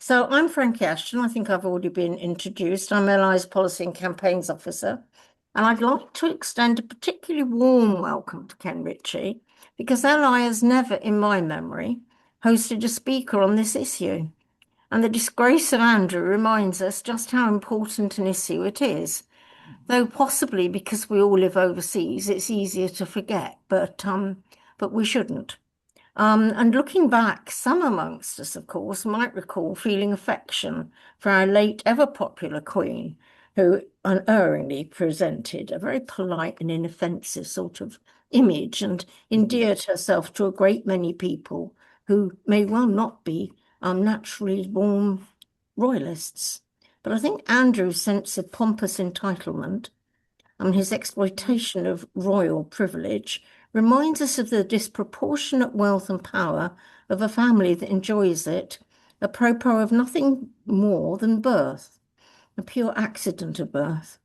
So I'm Frankie Ashton. I think I've already been introduced. I'm LI's Policy and Campaigns Officer. And I'd like to extend a particularly warm welcome to Ken Ritchie because LI has never, in my memory, hosted a speaker on this issue. And the disgrace of Andrew reminds us just how important an issue it is. Though possibly because we all live overseas, it's easier to forget, but we shouldn't. And looking back, some amongst us, of course, might recall feeling affection for our late ever popular Queen, who unerringly presented a very polite and inoffensive sort of image and endeared herself to a great many people who may well not be naturally born royalists. But I think Andrew's sense of pompous entitlement and his exploitation of royal privilege reminds us of the disproportionate wealth and power of a family that enjoys it, apropos of nothing more than birth, a pure accident of birth.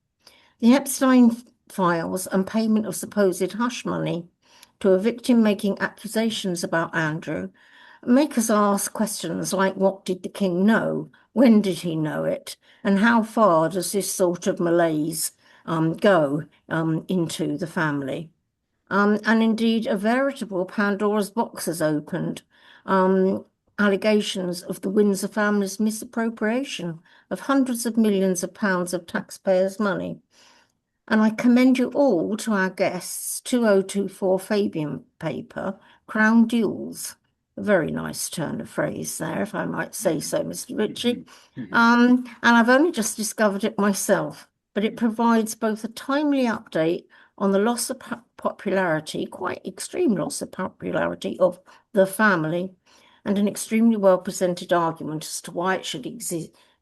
The Epstein files and payment of supposed hush money to a victim making accusations about Andrew make us ask questions like what did the king know? When did he know it? And how far does this sort of malaise go into the family? And indeed, a veritable Pandora's box has opened. Allegations of the Windsor family's misappropriation of hundreds of millions of pounds of taxpayers' money. And I commend you all to our guests' 2024 Fabian paper, Crown Jewels. A very nice turn of phrase there, if I might say so, Mr. Ritchie. And I've only just discovered it myself, but it provides both a timely update on the loss of popularity, quite extreme loss of popularity of the family, and an extremely well presented argument as to why it should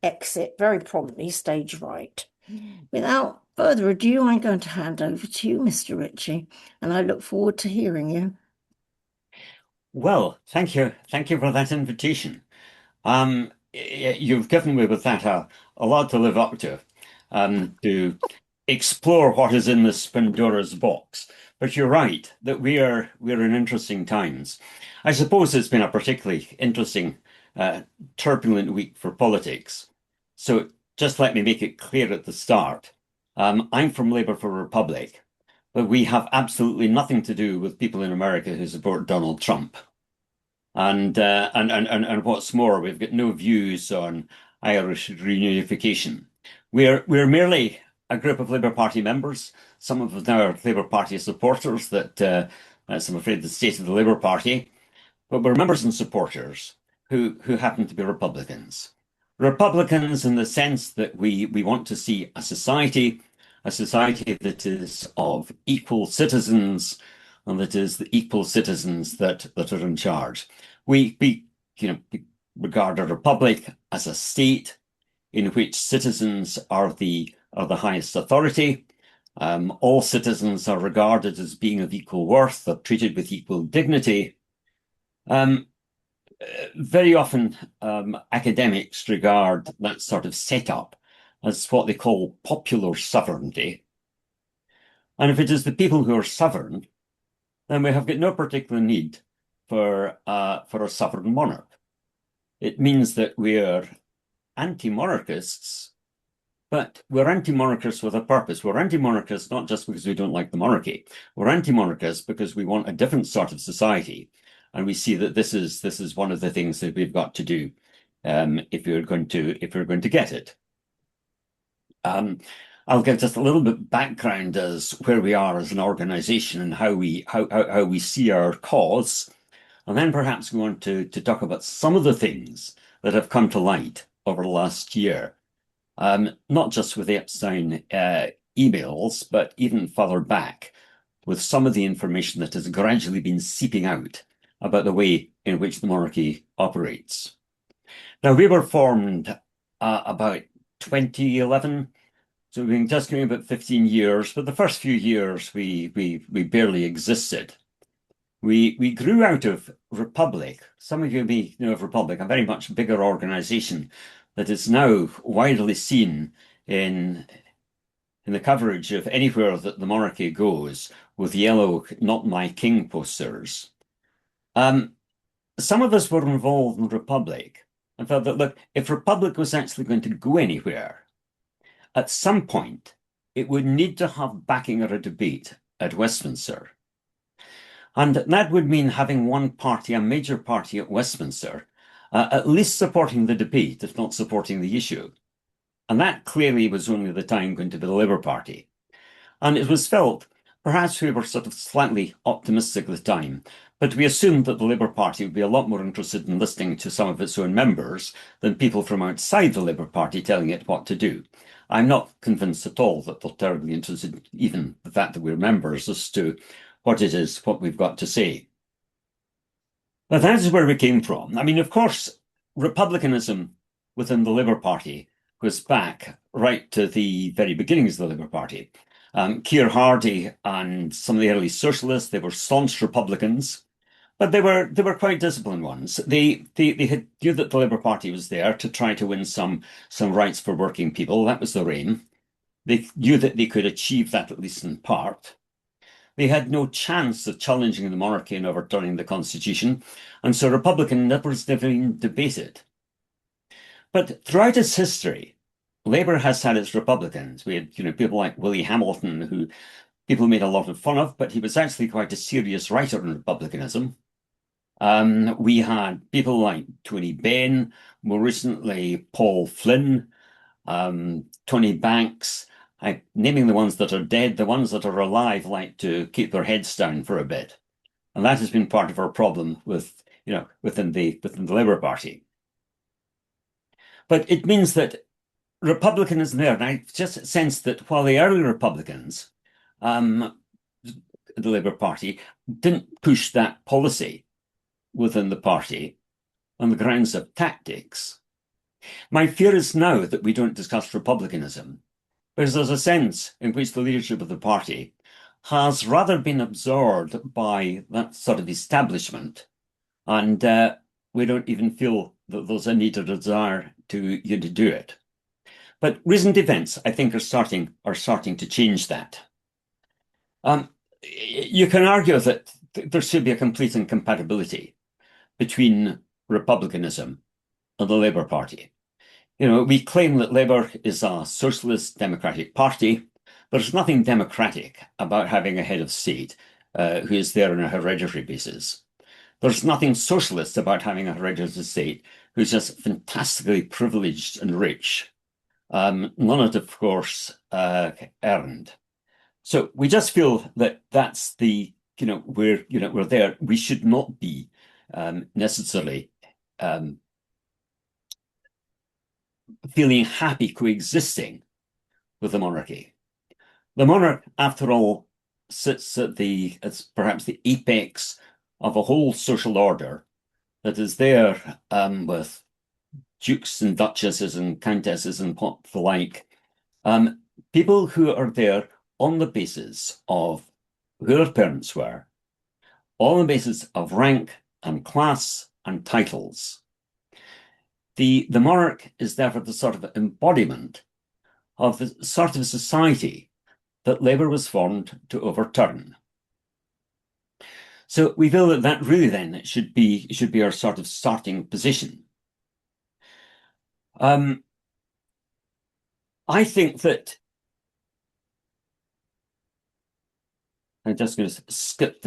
exit very promptly stage right. Without further ado, I'm going to hand over to you, Mr. Ritchie, and I look forward to hearing you. Well, thank you. Thank you for that invitation. You've given me with that a lot to live up to explore what is in this Pandora's box. But you're right that we're in interesting times. I suppose it's been a particularly interesting, turbulent week for politics. So just let me make it clear at the start. I'm from Labour for Republic, but we have absolutely nothing to do with people in America who support Donald Trump. And what's more, we've got no views on Irish reunification. We're merely a group of Labour Party members. Some of them are Labour Party supporters. That's, I'm afraid, the state of the Labour Party. But we're members and supporters who happen to be Republicans. Republicans in the sense that we want to see a society that is of equal citizens, and that is the equal citizens that are in charge. We regard a republic as a state in which citizens are the highest authority. All citizens are regarded as being of equal worth, are treated with equal dignity. Very often, academics regard that sort of setup as what they call popular sovereignty. And if it is the people who are sovereign, then we have got no particular need for a sovereign monarch. It means that we're anti-monarchists, but we're anti-monarchists with a purpose. We're anti-monarchists not just because we don't like the monarchy. We're anti-monarchists because we want a different sort of society. And we see that this is one of the things that we've got to do if we're going to get it. I'll give just a little bit background as where we are as an organization and how we see our cause. And then perhaps we want to talk about some of the things that have come to light over the last year. Not just with the Epstein emails, but even further back with some of the information that has gradually been seeping out about the way in which the monarchy operates. Now, we were formed about 2011, so we've been just going about 15 years, but the first few years we barely existed. We grew out of Republic. Some of you may know of Republic, a very much bigger organization that is now widely seen in the coverage of anywhere that the monarchy goes with yellow "Not My King" posters. Some of us were involved in Republic and felt that, look, if Republic was actually going to go anywhere, at some point, it would need to have backing at a debate at Westminster. And that would mean having one party, a major party at Westminster, at least supporting the debate, if not supporting the issue. And that clearly was only the time going to be the Labour Party. And it was felt, perhaps we were sort of slightly optimistic at the time, but we assumed that the Labour Party would be a lot more interested in listening to some of its own members than people from outside the Labour Party telling it what to do. I'm not convinced at all that they're terribly interested, even the fact that we're members, as to what it is, what we've got to say. But that is where we came from. I mean, of course, republicanism within the Labour Party goes back right to the very beginnings of the Labour Party. Keir Hardie and some of the early socialists, they were staunch Republicans, but they were quite disciplined ones. They had knew that the Labour Party was there to try to win some rights for working people. That was their aim. They knew that they could achieve that, at least in part. They had no chance of challenging the monarchy and overturning the constitution, and so Republican never even debated. But throughout its history, Labour has had its Republicans. We had, people like Willie Hamilton, who people made a lot of fun of, but he was actually quite a serious writer on republicanism. We had people like Tony Benn, more recently Paul Flynn, Tony Banks. Naming the ones that are dead, the ones that are alive like to keep their heads down for a bit. And that has been part of our problem with, within the Labour Party. But it means that republicanism there, and I just sense that while the early Republicans, the Labour Party, didn't push that policy within the party on the grounds of tactics, my fear is now that we don't discuss republicanism, because there's a sense in which the leadership of the party has rather been absorbed by that sort of establishment, and we don't even feel that there's a need or desire to do it. But recent events, I think, are starting to change that. You can argue that there should be a complete incompatibility between republicanism and the Labour Party. We claim that Labour is a socialist democratic party. There's nothing democratic about having a head of state who is there on a hereditary basis. There's nothing socialist about having a hereditary state who's just fantastically privileged and rich. None of it, of course, earned. So we just feel that that's we're there. We should not be necessarily feeling happy coexisting with the monarchy. The monarch, after all, sits at perhaps the apex of a whole social order that is there with dukes and duchesses and countesses and what the like, people who are there on the basis of who their parents were, on the basis of rank and class and titles. The monarch is therefore the sort of embodiment of the sort of society that Labour was formed to overturn. So we feel that really then should be our sort of starting position. I think that I'm just going to skip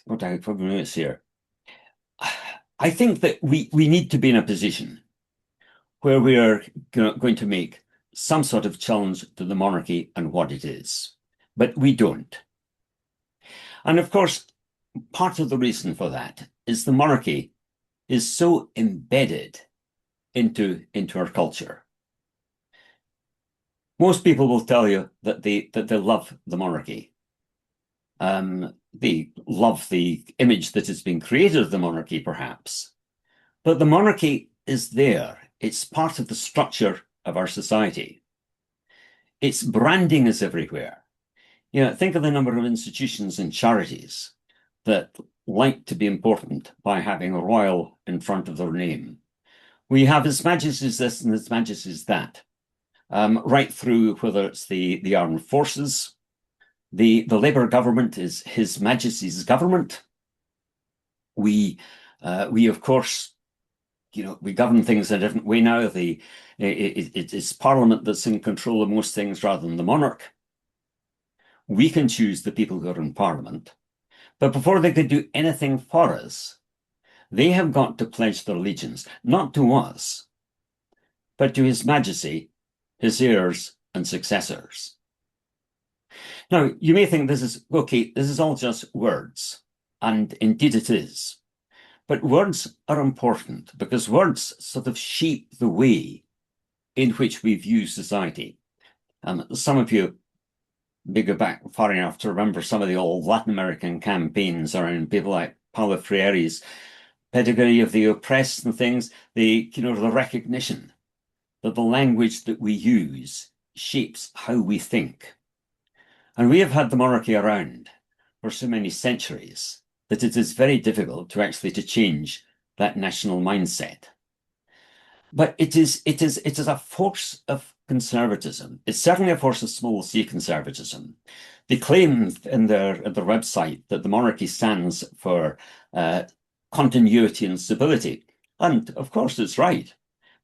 what I probably notice here. I think that we need to be in a position where we are going to make some sort of challenge to the monarchy and what it is, but we don't. And of course, part of the reason for that is the monarchy is so embedded into our culture. Most people will tell you that they love the monarchy. They love the image that has been created of the monarchy, perhaps. But the monarchy is there. It's part of the structure of our society. Its branding is everywhere. Think of the number of institutions and charities that like to be important by having a royal in front of their name. We have His Majesty's this and His Majesty's that, right through whether it's the armed forces. The Labour government is His Majesty's government. We of course, we govern things in a different way now. It's Parliament that's in control of most things rather than the monarch. We can choose the people who are in Parliament. But before they could do anything for us, they have got to pledge their allegiance, not to us, but to His Majesty, his heirs and successors. Now, you may think this is, okay, this is all just words, and indeed it is. But words are important because words sort of shape the way in which we view society. Some of you may go back far enough to remember some of the old Latin American campaigns around people like Paulo Freire's pedigree of the oppressed and things, the recognition that the language that we use shapes how we think. And we have had the monarchy around for so many centuries that it is very difficult to change that national mindset. But it is a force of conservatism. It's certainly a force of small c conservatism. They claim in their website that the monarchy stands for continuity and stability. And of course it's right.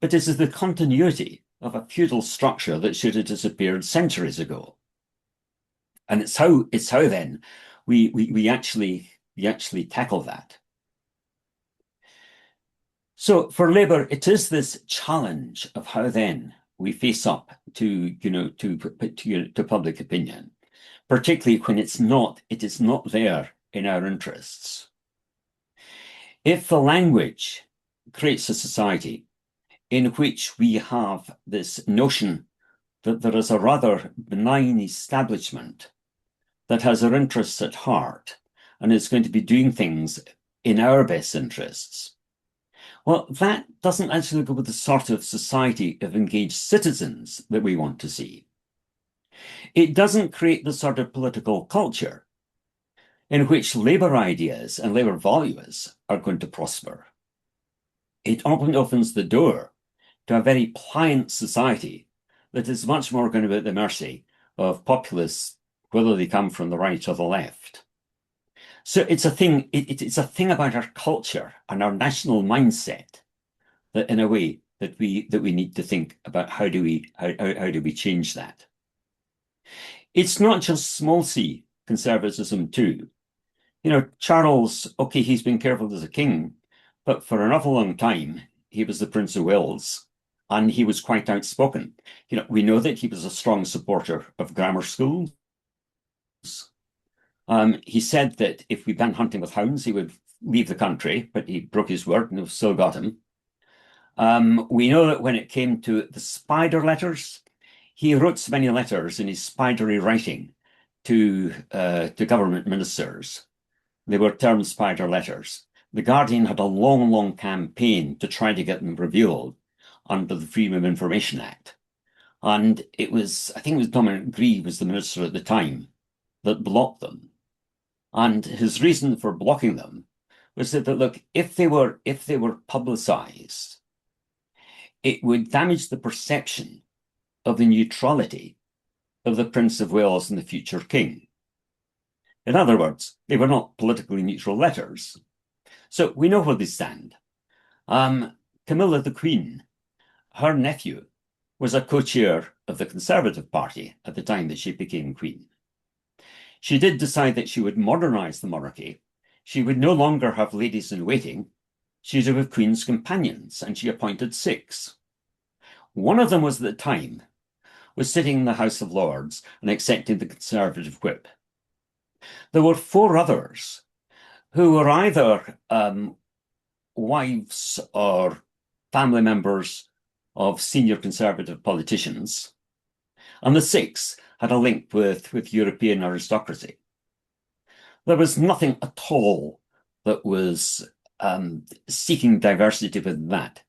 But this is the continuity of a feudal structure that should have disappeared centuries ago. And it's how then we actually tackle that. So for Labour, it is this challenge of how then we face up to public opinion, particularly when it is not there in our interests. If the language creates a society in which we have this notion that there is a rather benign establishment that has our interests at heart and is going to be doing things in our best interests, well, that doesn't actually go with the sort of society of engaged citizens that we want to see. It doesn't create the sort of political culture in which Labour ideas and Labour values are going to prosper. It often opens the door to a very pliant society that is much more going to be at the mercy of populists, whether they come from the right or the left. So it's a thing. It's a thing about our culture and our national mindset that, in a way, that we need to think about how do we change that. It's not just small c conservatism too. Charles, okay, he's been careful as a king, but for an awful long time he was the Prince of Wales, and he was quite outspoken. We know that he was a strong supporter of grammar schools. He said that if we banned hunting with hounds, he would leave the country, but he broke his word and we've still got him. We know that when it came to the spider letters, he wrote so many letters in his spidery writing to government ministers. They were termed spider letters. The Guardian had a long, long campaign to try to get them revealed under the Freedom of Information Act. And I think it was Dominic Grieve was the minister at the time that blocked them. And his reason for blocking them was that look, if they were publicized, it would damage the perception of the neutrality of the Prince of Wales and the future king. In other words, they were not politically neutral letters. So we know where they stand. Camilla the Queen, her nephew, was a co-chair of the Conservative Party at the time that she became Queen. She did decide that she would modernize the monarchy. She would no longer have ladies in waiting. She would have Queen's companions, and she appointed 6. One of them was at the time sitting in the House of Lords and accepting the Conservative whip. There were 4 others who were either wives or family members of senior Conservative politicians, and the 6th had a link with European aristocracy. There was nothing at all that was seeking diversity within that.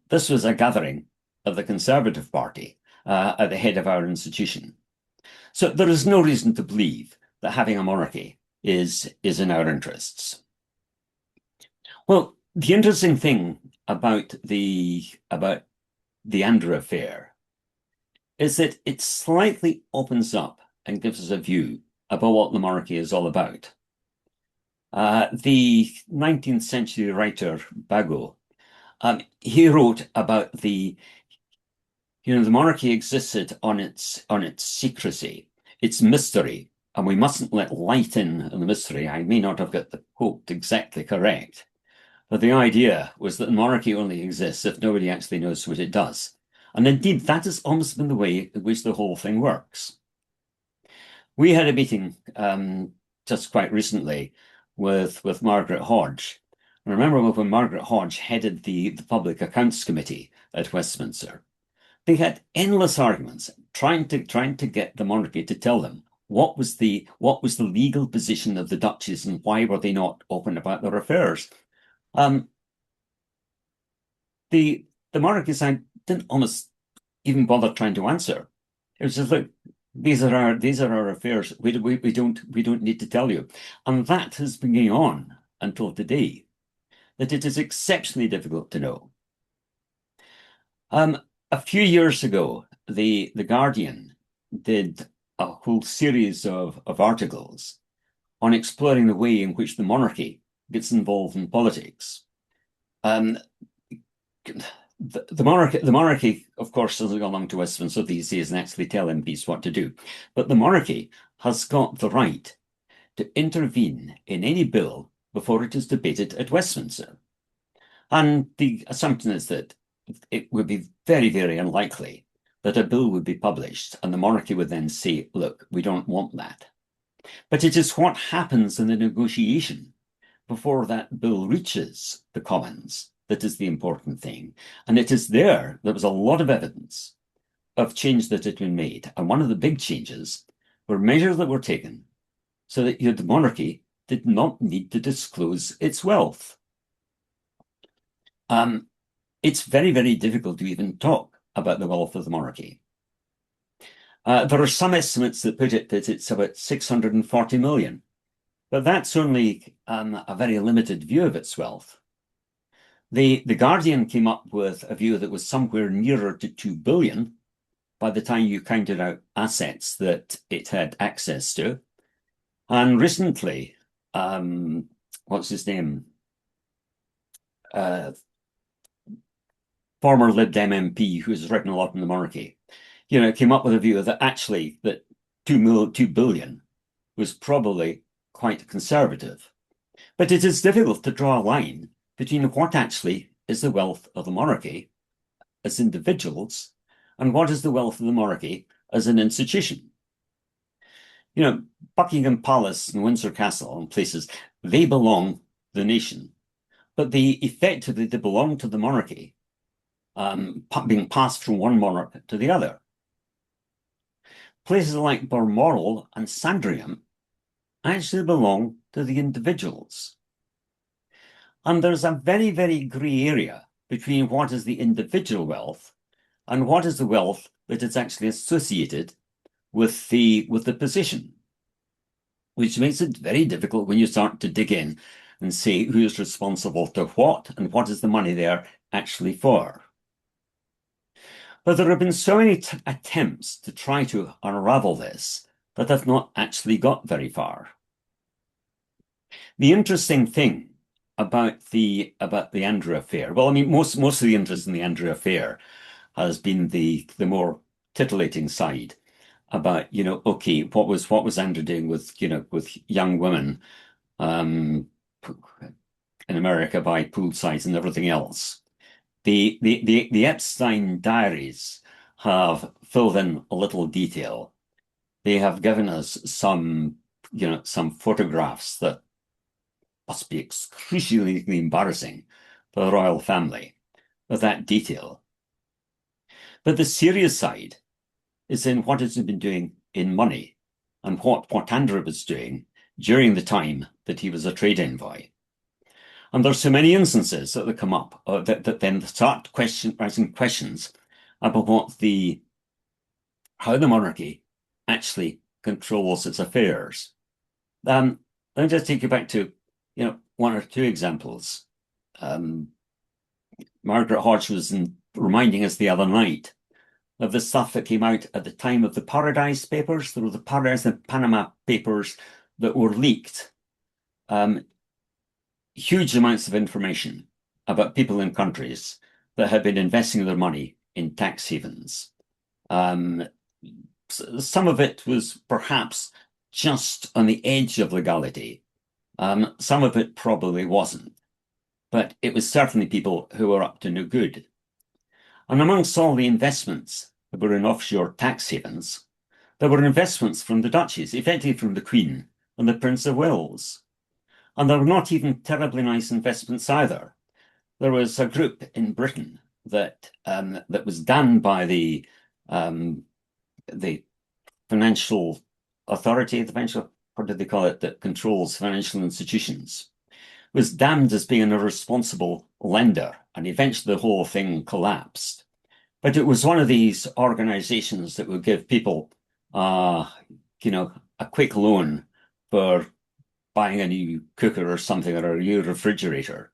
This was a gathering of the Conservative Party at the head of our institution. So there is no reason to believe that having a monarchy is in our interests. Well, the interesting thing about the Andrew affair is that it slightly opens up and gives us a view about what the monarchy is all about. The 19th century writer Bagot He wrote about the monarchy existed on its secrecy, its mystery, and we mustn't let light in the mystery. I may not have got the quote exactly correct, but the idea was that the monarchy only exists if nobody actually knows what it does. And indeed, that has almost been the way in which the whole thing works. We had a meeting just quite recently with Margaret Hodge. I remember when Margaret Hodge headed the Public Accounts Committee at Westminster. They had endless arguments trying to get the monarchy to tell them what was the legal position of the duchies and why were they not open about their affairs. The monarchy side didn't almost even bother trying to answer. It was just like, these are our affairs. We don't need to tell you, and that has been going on until today. That it is exceptionally difficult to know. A few years ago, the Guardian did a whole series of articles on exploring the way in which the monarchy gets involved in politics. The monarchy, of course, doesn't go along to Westminster these days and actually tell MPs what to do. But the monarchy has got the right to intervene in any bill before it is debated at Westminster. And the assumption is that it would be very, very unlikely that a bill would be published and the monarchy would then say, look, we don't want that. But it is what happens in the negotiation before that bill reaches the Commons that is the important thing. And it is there was a lot of evidence of change that had been made. And one of the big changes were measures that were taken so that the monarchy did not need to disclose its wealth. It's very, very difficult to even talk about the wealth of the monarchy. There are some estimates that put it that it's about 640 million, but that's only a very limited view of its wealth. The Guardian came up with a view that was somewhere nearer to 2 billion by the time you counted out assets that it had access to. And recently, what's his name? Former Lib Dem MP who has written a lot on the monarchy, came up with a view that actually that 2 billion was probably quite conservative. But it is difficult to draw a line between what actually is the wealth of the monarchy as individuals and what is the wealth of the monarchy as an institution. Buckingham Palace and Windsor Castle and places, they belong to the nation, but effectively they belong to the monarchy, being passed from one monarch to the other. Places like Balmoral and Sandringham actually belong to the individuals. And there's a very, very grey area between what is the individual wealth and what is the wealth that is actually associated with the position, which makes it very difficult when you start to dig in and say who is responsible to what and what is the money there actually for. But there have been so many attempts to try to unravel this that have not actually got very far. The interesting thing about the Andrew affair, well, I mean, most of the interest in the Andrew affair has been the more titillating side about, okay, what was Andrew doing with young women in America by poolsides and everything else. The Epstein diaries have filled in a little detail. They have given us some photographs that must be excruciatingly embarrassing for the royal family with that detail. But the serious side is in what it's been doing in money and what Andrew was doing during the time that he was a trade envoy. And there's so many instances that come up that then start raising questions about how the monarchy actually controls its affairs. Let me just take you back to one or two examples. Margaret Hodge was reminding us the other night of the stuff that came out at the time of the Paradise Papers. There were the Paradise and Panama Papers that were leaked. Huge amounts of information about people in countries that had been investing their money in tax havens. Um, some of it was perhaps just on the edge of legality. Some of it probably wasn't, but it was certainly people who were up to no good. And amongst all the investments that were in offshore tax havens, there were investments from the duchies, effectively from the Queen and the Prince of Wales. And there were not even terribly nice investments either. There was a group in Britain that was done by the financial authority, what do they call it, that controls financial institutions, was damned as being an irresponsible lender, and eventually the whole thing collapsed. But it was one of these organizations that would give people, a quick loan for buying a new cooker or something, or a new refrigerator.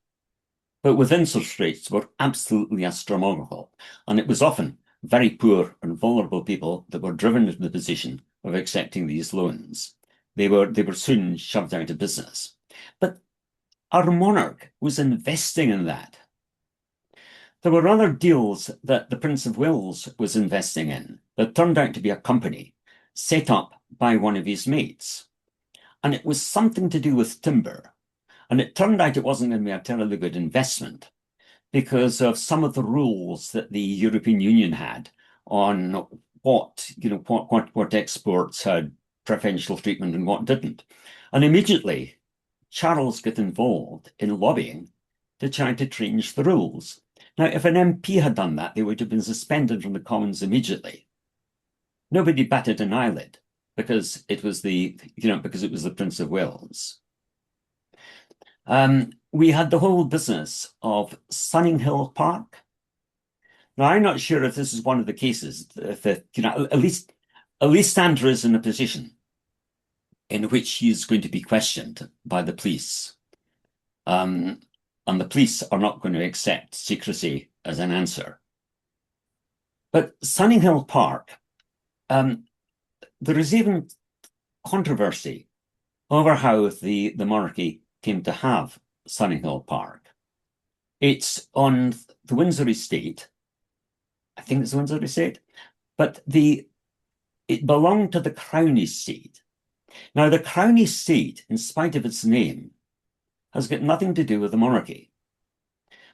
But with interest rates were absolutely astronomical, and it was often very poor and vulnerable people that were driven into the position of accepting these loans. They were soon shoved out of business. But our monarch was investing in that. There were other deals that the Prince of Wales was investing in that turned out to be a company set up by one of his mates. And it was something to do with timber. And it turned out it wasn't going to be a terribly good investment because of some of the rules that the European Union had on what exports had preferential treatment and what didn't. And immediately, Charles got involved in lobbying to try to change the rules. Now, if an MP had done that, they would have been suspended from the Commons immediately. Nobody batted an eyelid because it was the Prince of Wales. We had the whole business of Sunninghill Park. Now, I'm not sure if this is one of the cases that, at least Andrew is in a position in which he's going to be questioned by the police. And the police are not going to accept secrecy as an answer. But Sunninghill Park, there is even controversy over how the monarchy came to have Sunninghill Park. It's on the Windsor estate. I think it's the Windsor estate, but it belonged to the Crown estate. Now, the Crown estate, in spite of its name, has got nothing to do with the monarchy.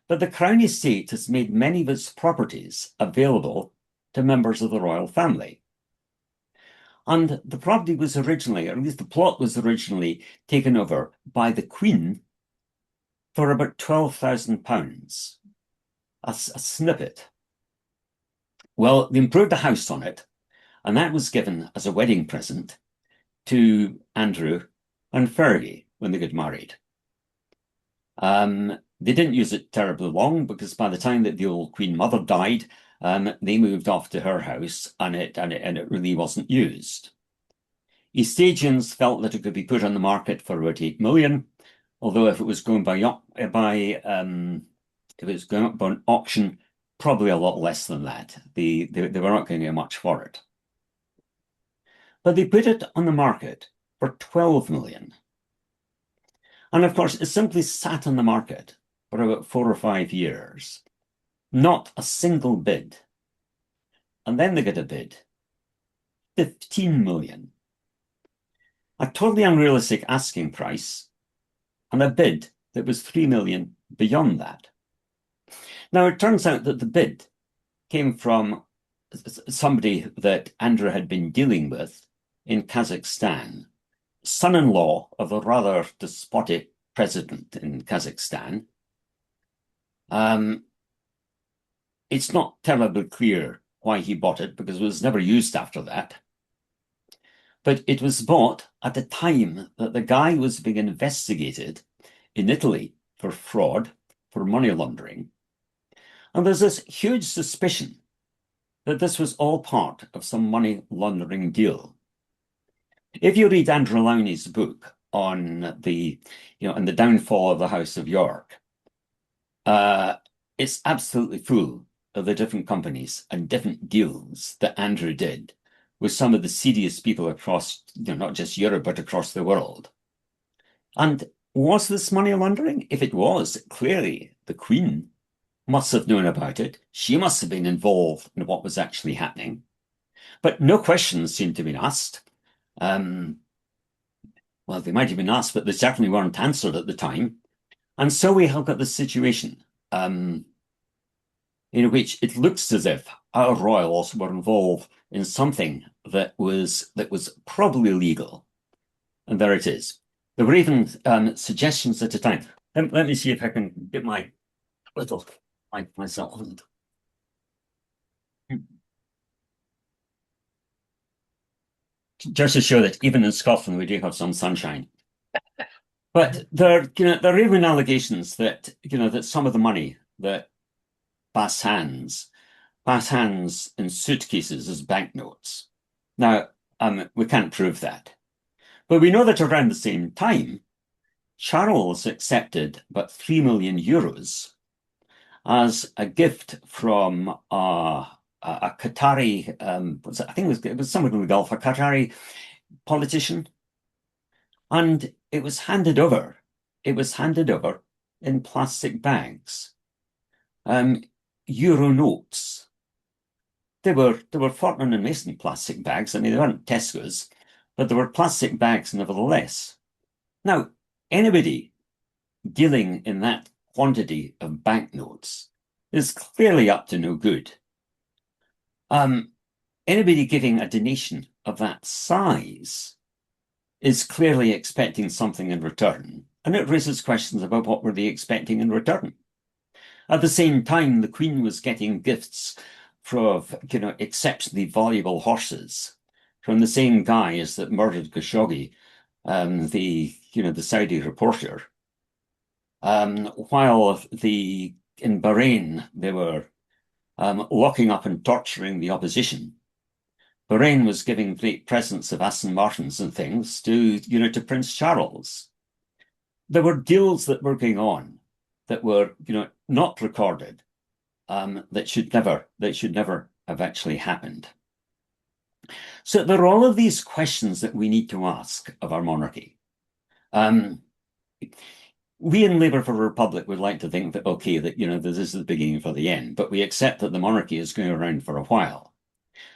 But the Crown estate has made many of its properties available to members of the royal family. And the property was originally, or at least the plot was originally, taken over by the Queen for about £12,000, a snippet. Well, they improved a house on it, and that was given as a wedding present to Andrew and Fergie when they got married. They didn't use it terribly long because by the time that the old Queen Mother died, they moved off to her house, and it really wasn't used. East felt that it could be put on the market for about 8 million, although if it was going up by an auction, probably a lot less than that. They were not going to get much for it. But they put it on the market for 12 million. And of course, it simply sat on the market for about 4 or 5 years. Not a single bid. And then they get a bid. 15 million. A totally unrealistic asking price, and a bid that was 3 million beyond that. Now, it turns out that the bid came from somebody that Andrew had been dealing with in Kazakhstan, son-in-law of a rather despotic president in Kazakhstan. It's not terribly clear why he bought it, because it was never used after that. But it was bought at a time that the guy was being investigated in Italy for fraud, for money laundering. And there's this huge suspicion that this was all part of some money laundering deal. If you read Andrew Lowney's book on the downfall of the House of York, it's absolutely full of the different companies and different deals that Andrew did with some of the seediest people across, not just Europe, but across the world. And Was this money laundering? If it was, clearly the Queen must have known about it. She must have been involved in what was actually happening. But no questions seemed to be asked. Um, well, they might have been asked, but they certainly weren't answered at the time. And so we have got this situation in which it looks as if our royals were involved in something that was probably legal. And there it is. There were even suggestions at the time. Let me see if I can get my little mic myself. Just to show that even in Scotland we do have some sunshine. But there are even allegations that that some of the money that pass hands in suitcases as banknotes. Now, we can't prove that, but we know that around the same time, Charles accepted about 3 million euros as a gift from a Qatari, I think it was somewhere in the Gulf, a Qatari politician, and it was handed over. It was handed over in plastic bags, euro notes. They were Fortnum and Mason plastic bags. I mean, they weren't Tesco's, but they were plastic bags nevertheless. Now, anybody dealing in that quantity of banknotes is clearly up to no good. Anybody giving a donation of that size is clearly expecting something in return, and it raises questions about what were they expecting in return. At the same time, the Queen was getting gifts from, exceptionally valuable horses from the same guys that murdered Khashoggi, the Saudi reporter. While in Bahrain they were locking up and torturing the opposition, Bahrain was giving great presents of Aston Martins and things to Prince Charles. There were deals that were going on that were, not recorded, that should never have actually happened. So there are all of these questions that we need to ask of our monarchy. We in Labour for a Republic would like to think that, okay, that, this is the beginning for the end, but we accept that the monarchy is going around for a while.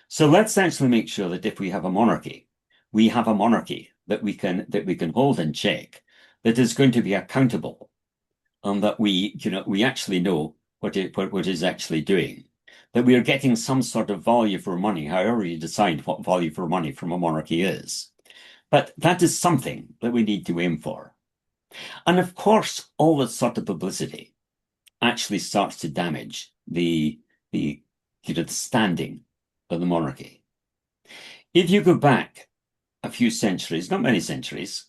So let's actually make sure that if we have a monarchy, we have a monarchy that we can hold in check, that is going to be accountable, and that we actually know what it is actually doing, that we are getting some sort of value for money, however you decide what value for money from a monarchy is. But that is something that we need to aim for. And of course, all this sort of publicity actually starts to damage the standing of the monarchy. If you go back a few centuries, not many centuries,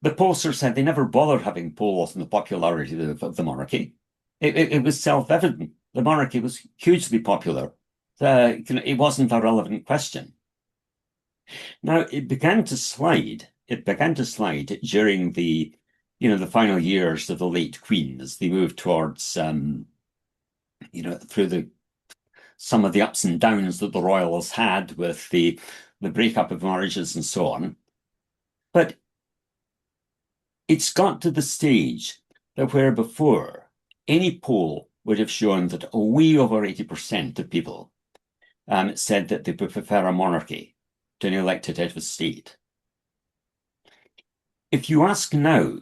the pollsters said they never bothered having polls on the popularity of the monarchy. It was self-evident. The monarchy was hugely popular. It wasn't a relevant question. Now, it began to slide. It began to slide during the final years of the late Queen as they moved towards, through some of the ups and downs that the royals had with the breakup of marriages and so on. But it's got to the stage that where before any poll would have shown that way over 80% of people said that they would prefer a monarchy to an elected head of state. If you ask now,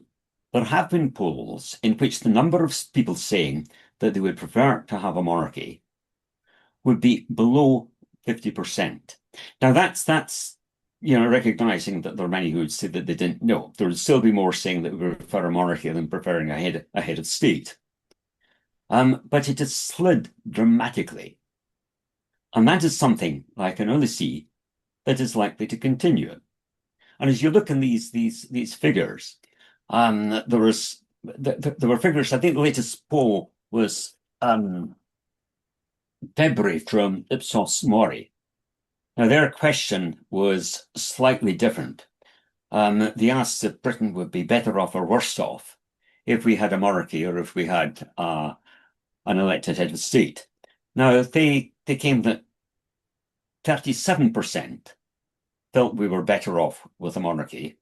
there have been polls in which the number of people saying that they would prefer to have a monarchy would be below 50%. Now that's recognizing that there are many who would say that they didn't know. There would still be more saying that we prefer a monarchy than preferring a head of state. But it has slid dramatically. And that is something I can only see that is likely to continue. And as you look in these figures, there were figures. I think the latest poll was February from Ipsos Mori. Now their question was slightly different. They asked if Britain would be better off or worse off if we had a monarchy or if we had an elected head of state. Now they came that 37% felt we were better off with a monarchy,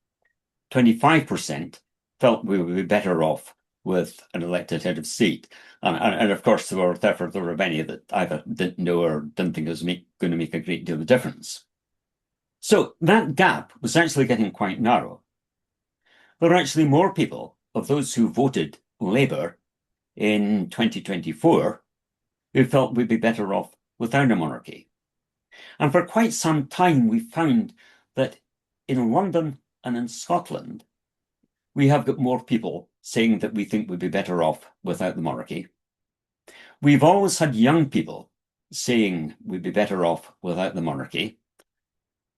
25% felt we would be better off with an elected head of state. And of course, there were many that either didn't know or didn't think it was going to make a great deal of difference. So that gap was actually getting quite narrow. There are actually more people of those who voted Labour in 2024 who felt we'd be better off without a monarchy. And for quite some time, we found that in London and in Scotland, we have got more people saying that we think we'd be better off without the monarchy. We've always had young people saying we'd be better off without the monarchy.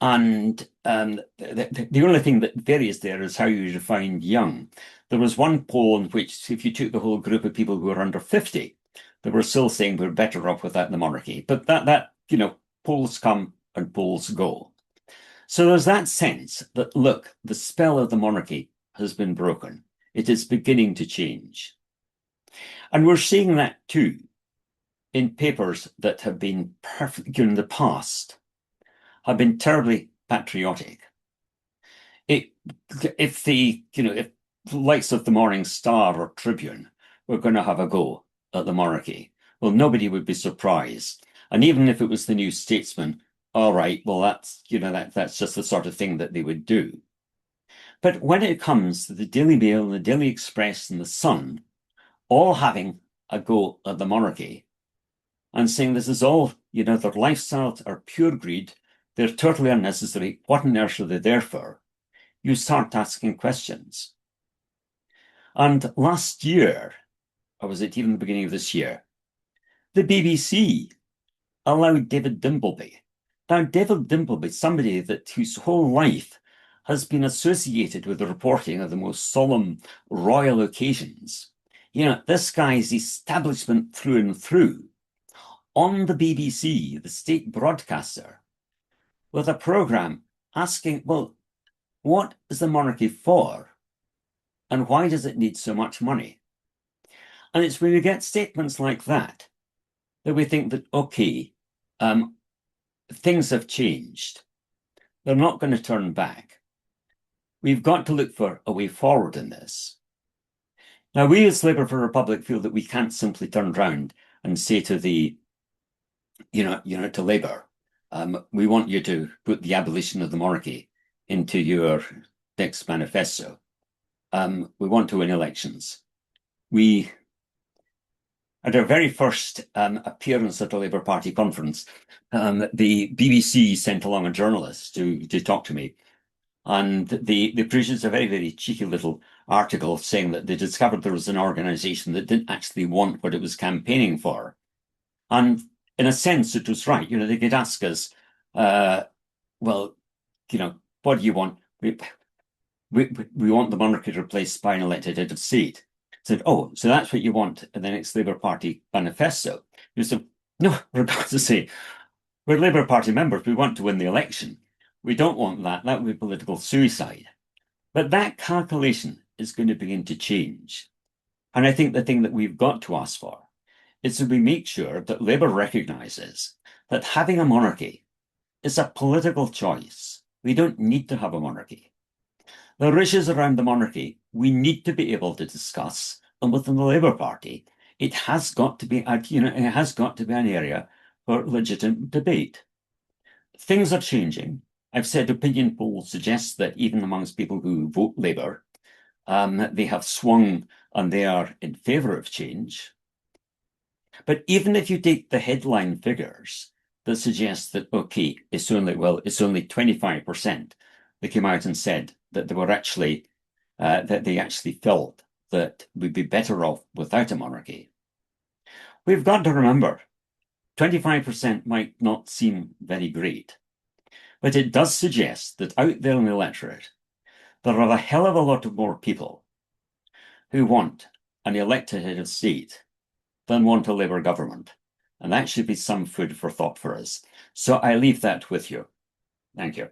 And the only thing that varies there is how you define young. There was one poll in which, if you took the whole group of people who were under 50, they were still saying we're better off without the monarchy. But that polls come and polls go. So there's that sense that, look, the spell of the monarchy has been broken. It is beginning to change. And we're seeing that too in papers that have been perfect in the past, have been terribly patriotic. If the likes of the Morning Star or Tribune were going to have a go at the monarchy, well, nobody would be surprised. And even if it was the New Statesman, all right, well, that's just the sort of thing that they would do. But when it comes to the Daily Mail, the Daily Express, and the Sun, all having a go at the monarchy and saying this is all, their lifestyles are pure greed, they're totally unnecessary, what on earth are they there for? You start asking questions. And last year, or was it even the beginning of this year, the BBC allowed David Dimbleby. Now, David Dimbleby, somebody whose whole life has been associated with the reporting of the most solemn royal occasions. This guy's establishment through and through, on the BBC, the state broadcaster, with a programme asking, well, what is the monarchy for? And why does it need so much money? And it's when we get statements like that we think that, okay, things have changed. They're not going to turn back. We've got to look for a way forward in this. Now, we as Labour for Republic feel that we can't simply turn around and say to to Labour, we want you to put the abolition of the monarchy into your next manifesto. We want to win elections. At our very first appearance at the Labour Party conference, the BBC sent along a journalist to talk to me. And they produced a very, very cheeky little article saying that they discovered there was an organisation that didn't actually want what it was campaigning for. And in a sense, it was right. They could ask us, well, what do you want? We want the monarchy replaced by an elected head of state. Said, oh, so that's what you want in the next Labour Party manifesto. You said, no, we're going to say, we're Labour Party members, we want to win the election. We don't want that. That would be political suicide. But that calculation is going to begin to change. And I think the thing that we've got to ask for is that we make sure that Labour recognises that having a monarchy is a political choice. We don't need to have a monarchy. The issues around the monarchy, we need to be able to discuss, and within the Labour Party, it has got to be, it has got to be an area for legitimate debate. Things are changing. I've said opinion polls suggest that even amongst people who vote Labour, they have swung and they are in favour of change. But even if you take the headline figures that suggest that, okay, it's only 25% that came out and said that they were actually, that they actually felt that we'd be better off without a monarchy. We've got to remember, 25% might not seem very great, but it does suggest that out there in the electorate, there are a hell of a lot of more people who want an elected head of state than want a Labour government. And that should be some food for thought for us. So I leave that with you. Thank you.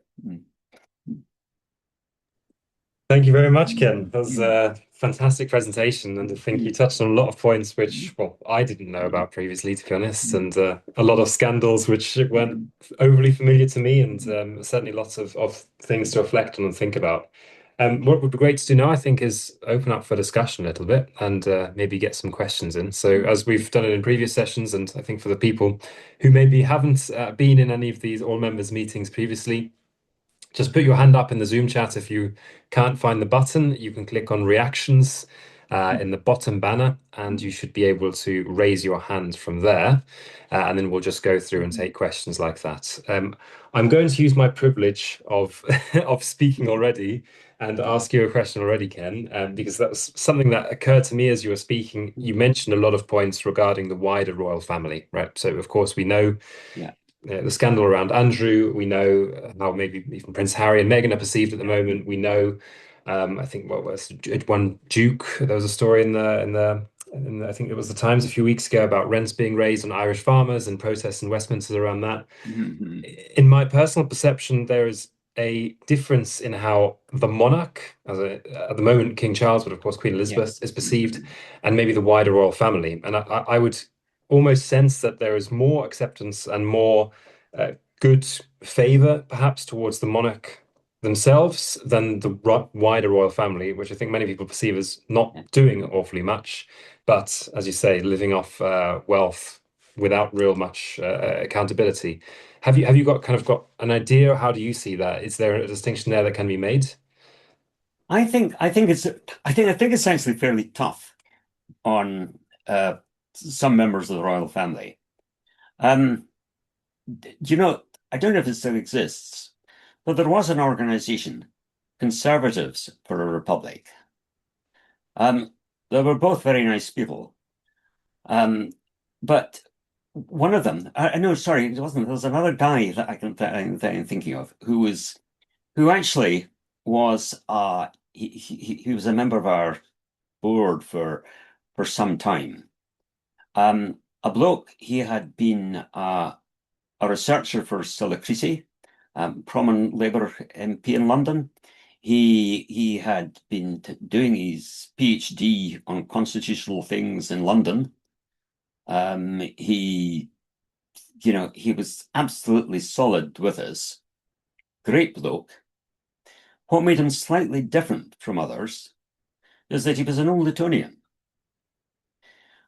Thank you very much, Ken. That was a fantastic presentation, and I think you touched on a lot of points which, well, I didn't know about previously, to be honest, and a lot of scandals which weren't overly familiar to me, and certainly lots of things to reflect on and think about. What would be great to do now, I think, is open up for discussion a little bit and maybe get some questions in. So, as we've done it in previous sessions, and I think for the people who maybe haven't been in any of these all members meetings previously, just put your hand up in the Zoom chat. If you can't find the button, you can click on reactions in the bottom banner, and you should be able to raise your hand from there. And then we'll just go through and take questions like that. I'm going to use my privilege of of speaking already and ask you a question already, Ken, because that was something that occurred to me as you were speaking. You mentioned a lot of points regarding the wider royal family, right? So, of course, we know Yeah. the scandal around Andrew. We know how maybe even Prince Harry and Meghan are perceived at the moment. We know, I think what was one Duke. There was a story I think it was the Times a few weeks ago about rents being raised on Irish farmers and protests in Westminster around that. Mm-hmm. In my personal perception, there is a difference in how the monarch, at the moment King Charles, but of course Queen Elizabeth, is perceived, and maybe the wider royal family. And I would almost sense that there is more acceptance and more good favor, perhaps, towards the monarch themselves than the wider royal family, which I think many people perceive as not doing awfully much, but as you say, living off wealth without real much accountability. Have you got an idea? How do you see that? Is there a distinction there that can be made? I think it's actually fairly tough on some members of the royal family. You know, I don't know if it still exists, but there was an organization, Conservatives for a Republic. They were both very nice people. But one of them, I know, sorry, it wasn't. There was another guy that I'm thinking of who actually was he was a member of our board for some time. A bloke, he had been a researcher for Richie, prominent Labour MP in London. He had been doing his PhD on constitutional things in London. He was absolutely solid with us. Great bloke. What made him slightly different from others is that he was an old Etonian.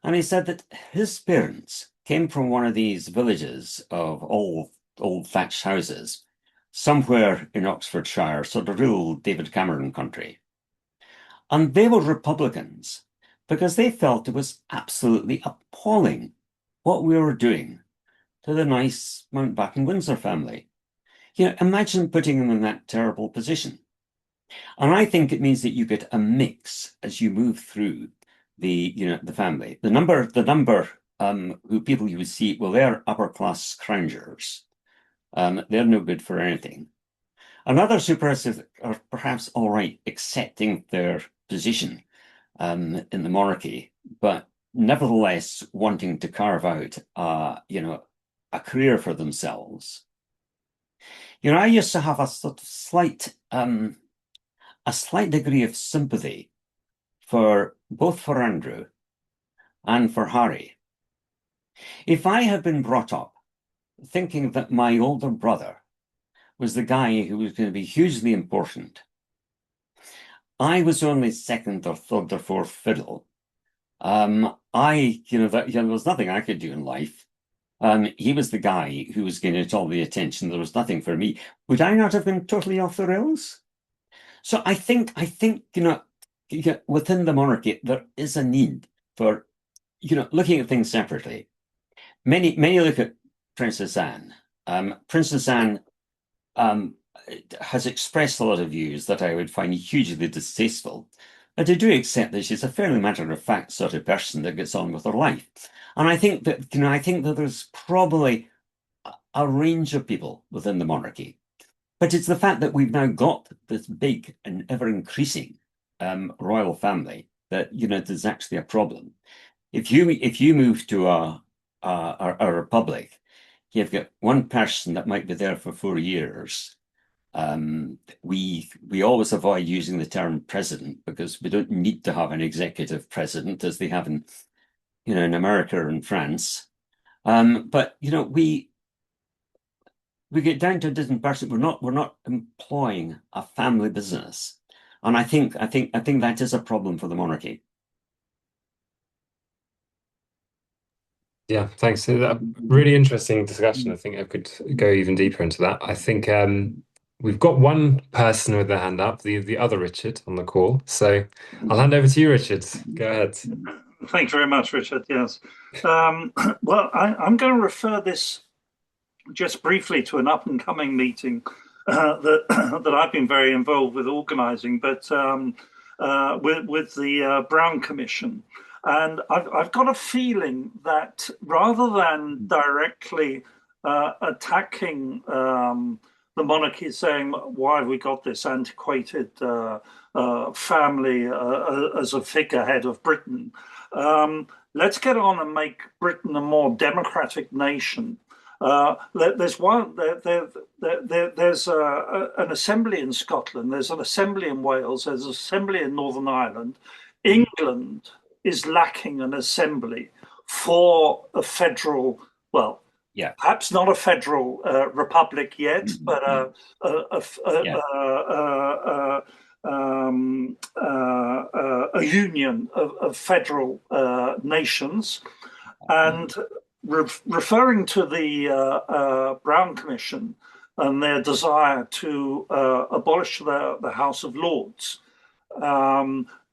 And he said that his parents came from one of these villages of old thatched houses, somewhere in Oxfordshire, sort of real David Cameron country. And they were Republicans because they felt it was absolutely appalling what we were doing to the nice Mountbatten Windsor family. Imagine putting them in that terrible position. And I think it means that you get a mix as you move through the family. The number who people you would see, well, they're upper class crowners. They're no good for anything. And others who are perhaps all right accepting their position in the monarchy, but nevertheless wanting to carve out a career for themselves. I used to have a sort of slight degree of sympathy for both for Andrew and for Harry. If I had been brought up thinking that my older brother was the guy who was going to be hugely important, I was only second or third or fourth fiddle. There was nothing I could do in life. He was the guy who was going to get all the attention. There was nothing for me. Would I not have been totally off the rails? So I think within the monarchy there is a need for looking at things separately. Many look at Princess Anne. Princess Anne has expressed a lot of views that I would find hugely distasteful. But I do accept that she's a fairly matter-of-fact sort of person that gets on with her life. And I think that there's probably a range of people within the monarchy. But it's the fact that we've now got this big and ever-increasing royal family that there's actually a problem. If you move to a republic, you've got one person that might be there for 4 years. We always avoid using the term president because we don't need to have an executive president as they have in America and France. But we get down to a distant person. We're not employing a family business. And I think that is a problem for the monarchy. Yeah, thanks. Really interesting discussion. I think I could go even deeper into that. I think we've got one person with their hand up, the other Richard on the call. So I'll hand over to you, Richard. Go ahead. Thank you very much, Richard. Yes. Well, I'm going to refer this just briefly to an up and coming meeting that that I've been very involved with organising, but with the Brown Commission. And I've got a feeling that rather than directly attacking the monarchy, saying, why have we got this antiquated family as a figurehead of Britain, let's get on and make Britain a more democratic nation. There's an assembly in Scotland, there's an assembly in Wales, there's an assembly in Northern Ireland. England is lacking an assembly for a federal, well, Yeah. perhaps not a federal republic yet, but a union of federal nations. And referring to the Brown Commission and their desire to abolish the House of Lords,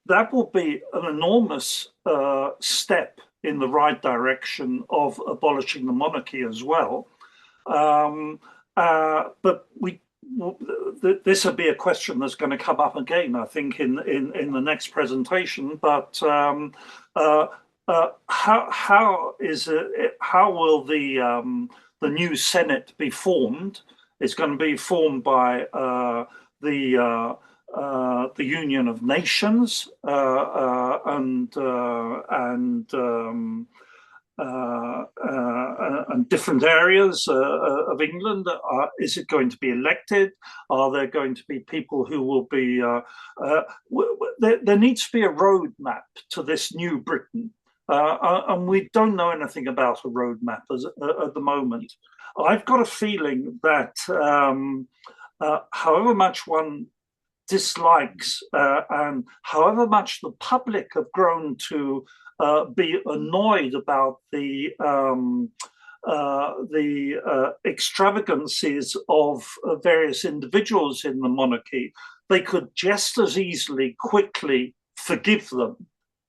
that will be an enormous step in the right direction of abolishing the monarchy as well. But this will be a question that's going to come up again, I think, in the next presentation. But how will the new Senate be formed? It's going to be formed by the Union of Nations and different areas of England. Is it going to be elected? Are there going to be people who will be? There needs to be a roadmap to this new Britain, and we don't know anything about a roadmap at the moment. I've got a feeling that however much one dislikes and however much the public have grown to be annoyed about the extravagancies of various individuals in the monarchy, they could just as easily quickly forgive them.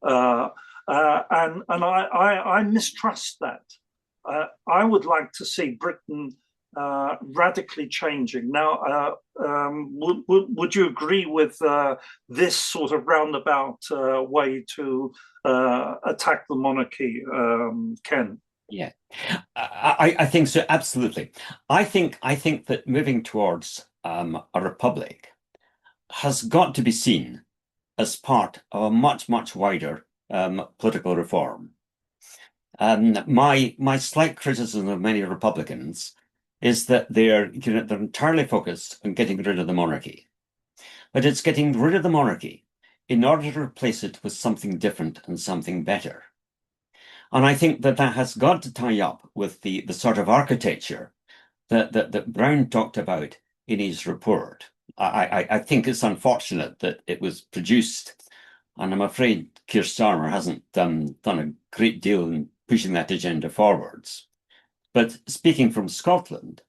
And I mistrust that. I would like to see Britain radically changing. Now, would you agree with this sort of roundabout way to attack the monarchy, Ken? Yeah, I think so. Absolutely. I think that moving towards a republic has got to be seen as part of a much wider political reform. My slight criticism of many Republicans is that they're entirely focused on getting rid of the monarchy, but it's getting rid of the monarchy in order to replace it with something different and something better. And I think that has got to tie up with the sort of architecture that Brown talked about in his report. I think it's unfortunate that it was produced, and I'm afraid Keir Starmer hasn't done a great deal in pushing that agenda forwards. But speaking from Scotland,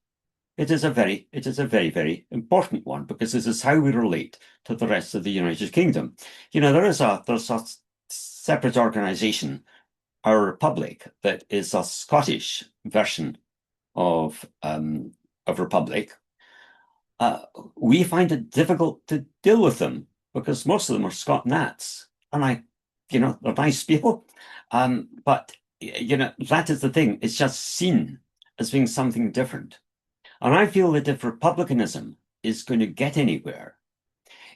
it is a very, very important one, because this is how we relate to the rest of the United Kingdom. There's a separate organisation, our republic, that is a Scottish version of republic. We find it difficult to deal with them because most of them are Scot Nats, and they're nice people, but that is the thing. It's just seen as being something different. And I feel that if republicanism is going to get anywhere,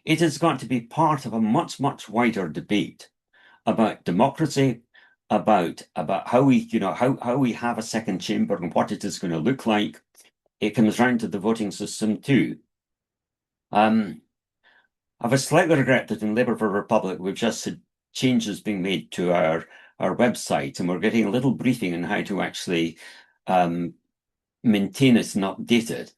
it has got to be part of a much wider debate about democracy, about how we, how we have a second chamber and what it is going to look like. It comes round to the voting system too. I have a slightly regret that in Labour for Republic we've just had changes being made to our website, and we're getting a little briefing on how to actually maintain it and update it.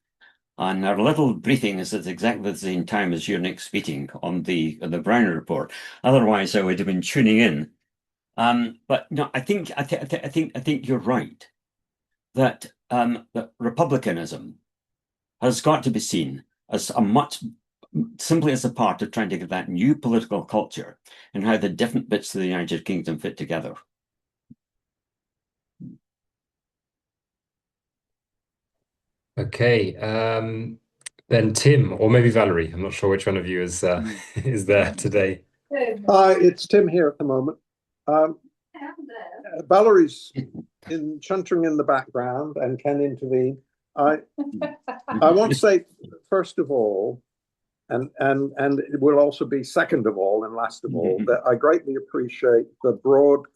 And our little briefing is at exactly the same time as your next meeting on the Brown report. Otherwise, I would have been tuning in. But no, I think you're right that that republicanism has got to be seen as simply as a part of trying to get that new political culture and how the different bits of the United Kingdom fit together. Okay, then Tim, or maybe Valerie. I'm not sure which one of you is is there today. Hi, it's Tim here at the moment. Valerie's chuntering in the background and can intervene. I want to say, first of all, and it will also be second of all and last of all, that I greatly appreciate the broad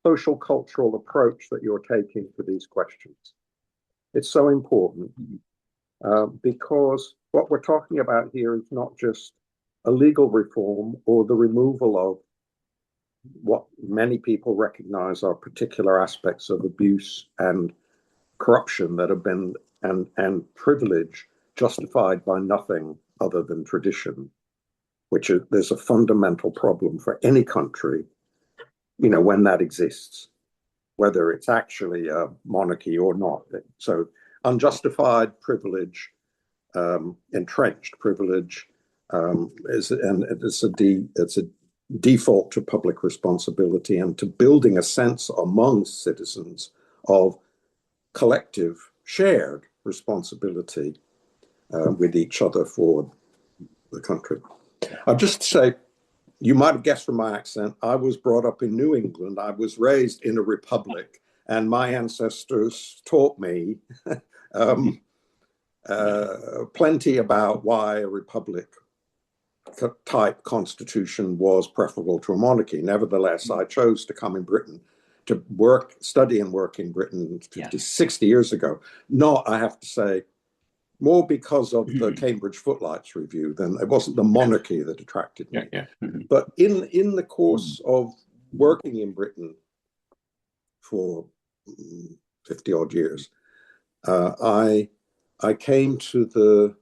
social cultural approach that you're taking to these questions. It's so important because what we're talking about here is not just a legal reform or the removal of what many people recognize are particular aspects of abuse and corruption that have been and privilege justified by nothing other than tradition, which is there's a fundamental problem for any country, when that exists, whether it's actually a monarchy or not. So unjustified privilege, entrenched privilege, it's a default to public responsibility and to building a sense among citizens of collective shared responsibility with each other for the country. I'll just say, you might have guessed from my accent, I was brought up in New England. I was raised in a republic, and my ancestors taught me plenty about why a republic type constitution was preferable to a monarchy. Nevertheless, I chose to come in Britain to study and work in Britain 60 years ago. Not, I have to say, more because of the Cambridge Footlights Review than it wasn't the monarchy that attracted me. But in the course of working in Britain for 50 odd years, I've come to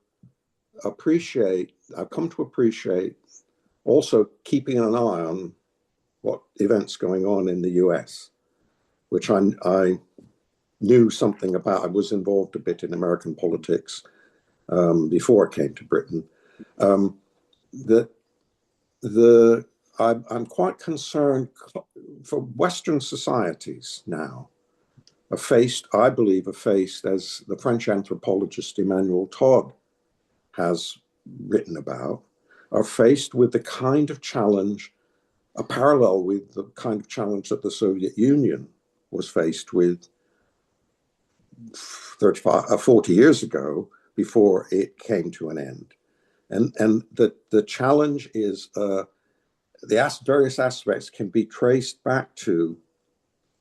appreciate also keeping an eye on what events going on in the US, which I knew something about. I was involved a bit in American politics before I came to Britain. I'm quite concerned for Western societies now I believe, as the French anthropologist Emmanuel Todd has written about, are faced with the kind of challenge, a parallel with the kind of challenge that the Soviet Union was faced with 40 years ago before it came to an end. And the challenge is the various aspects can be traced back to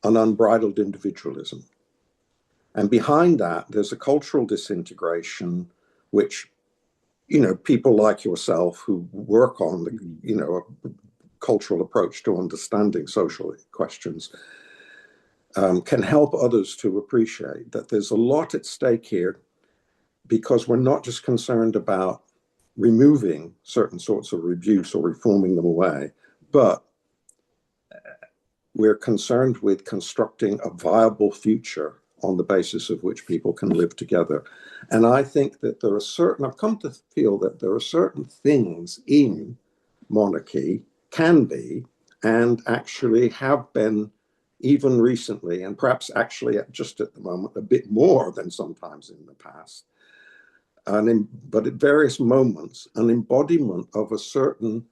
an unbridled individualism. And behind that, there's a cultural disintegration, which, people like yourself who work on a cultural approach to understanding social questions can help others to appreciate that there's a lot at stake here, because we're not just concerned about removing certain sorts of abuse or reforming them away, but we're concerned with constructing a viable future on the basis of which people can live together. And I think that I've come to feel that there are certain things in monarchy can be, and actually have been even recently, and perhaps actually just at the moment, a bit more than sometimes in the past. But at various moments, an embodiment of a certain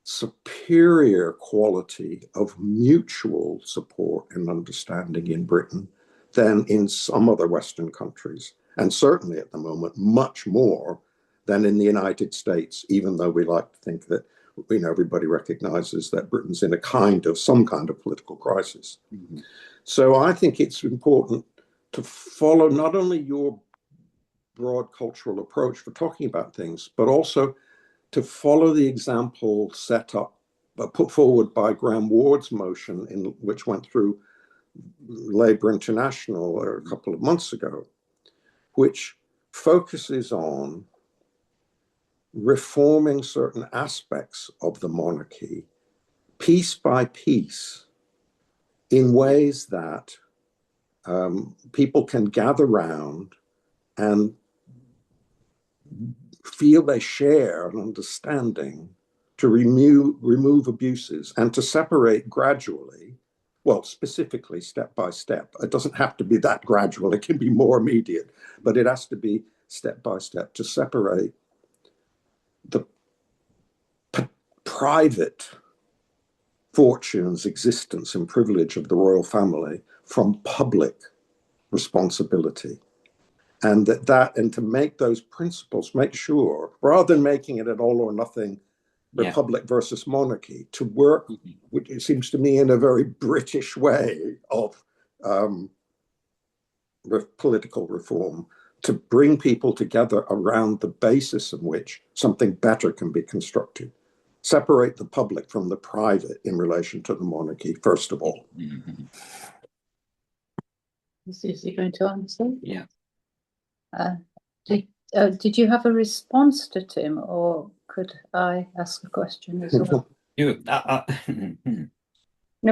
superior quality of mutual support and understanding in Britain than in some other Western countries. And certainly at the moment, much more than in the United States, even though we like to think that everybody recognizes that Britain's in some kind of political crisis. So I think it's important to follow not only your broad cultural approach for talking about things, but also to follow the example put forward by Graham Ward's motion, which went through Labour International a couple of months ago, which focuses on reforming certain aspects of the monarchy piece by piece in ways that people can gather round and feel they share an understanding to remove abuses and to separate gradually, well, specifically step by step. It doesn't have to be that gradual, it can be more immediate, but it has to be step by step to separate the private fortunes, existence, and privilege of the royal family from public responsibility. And and to make those principles, make sure, rather than making it an all or nothing republic versus monarchy, to work, which it seems to me in a very British way of political reform, to bring people together around the basis on which something better can be constructed. Separate the public from the private in relation to the monarchy, first of all. Is he going to answer? Yeah. Did you have a response to Tim, or could I ask a question as well? No,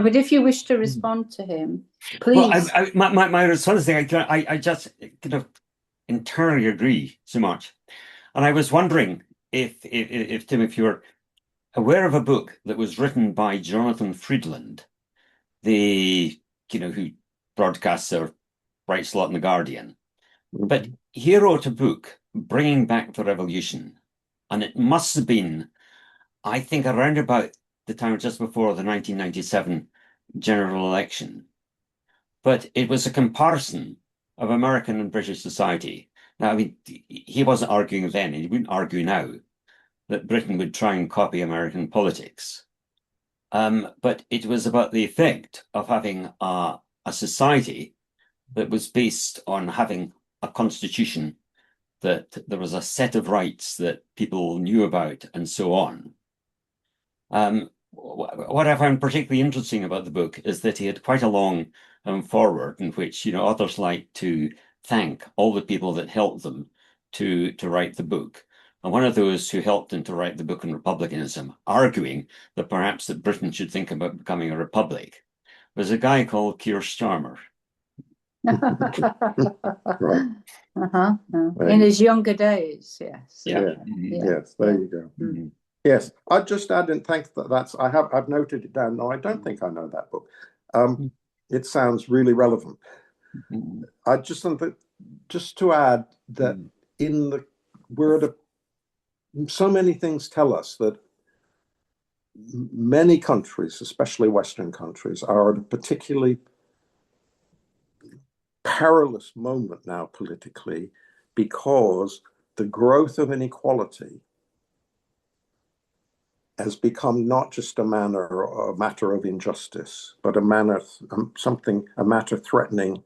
but if you wish to respond to him, please. Well, my response thing, I just kind of entirely agree so much. And I was wondering if Tim, if you're aware of a book that was written by Jonathan Friedland, who broadcasts or writes a lot in The Guardian. But he wrote a book, Bringing Back the Revolution. And it must have been, I think, around about the time just before the 1997 general election. But it was a comparison of American and British society. Now, I mean, he wasn't arguing then, and he wouldn't argue now, that Britain would try and copy American politics. But it was about the effect of having a society that was based on having a constitution, that there was a set of rights that people knew about, and so on. What I found particularly interesting about the book is that he had quite a long foreword in which authors like to thank all the people that helped them to write the book. And one of those who helped him to write the book on republicanism, arguing that perhaps that Britain should think about becoming a republic, was a guy called Keir Starmer. Right. In his younger days, yes. Yeah. Yes, there you go. Yes, I'd just add and thank that. I've noted it down. No, I don't think I know that book. It sounds really relevant. I just think that, just to add that in the word of so many things tell us that many countries, especially Western countries, are at a particularly perilous moment now politically, because the growth of inequality has become not just a matter of injustice, but a matter threatening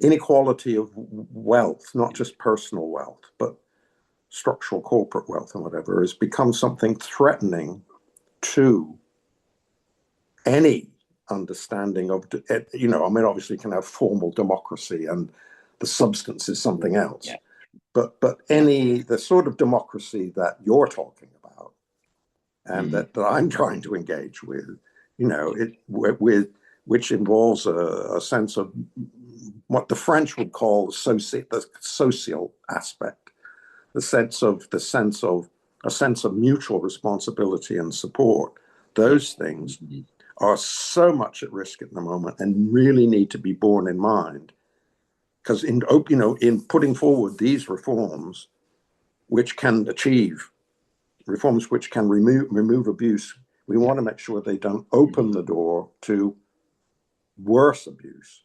inequality of wealth, not just personal wealth, but structural corporate wealth and whatever, has become something threatening to any understanding of, obviously you can have formal democracy and the substance is something else. Yeah. But the sort of democracy that you're talking about and that I'm trying to engage with, which involves a sense of what the French would call the social aspect, a sense of mutual responsibility and support. Those things are so much at risk at the moment and really need to be borne in mind. Because in putting forward these reforms, which can remove abuse, we want to make sure they don't open the door to worse abuse,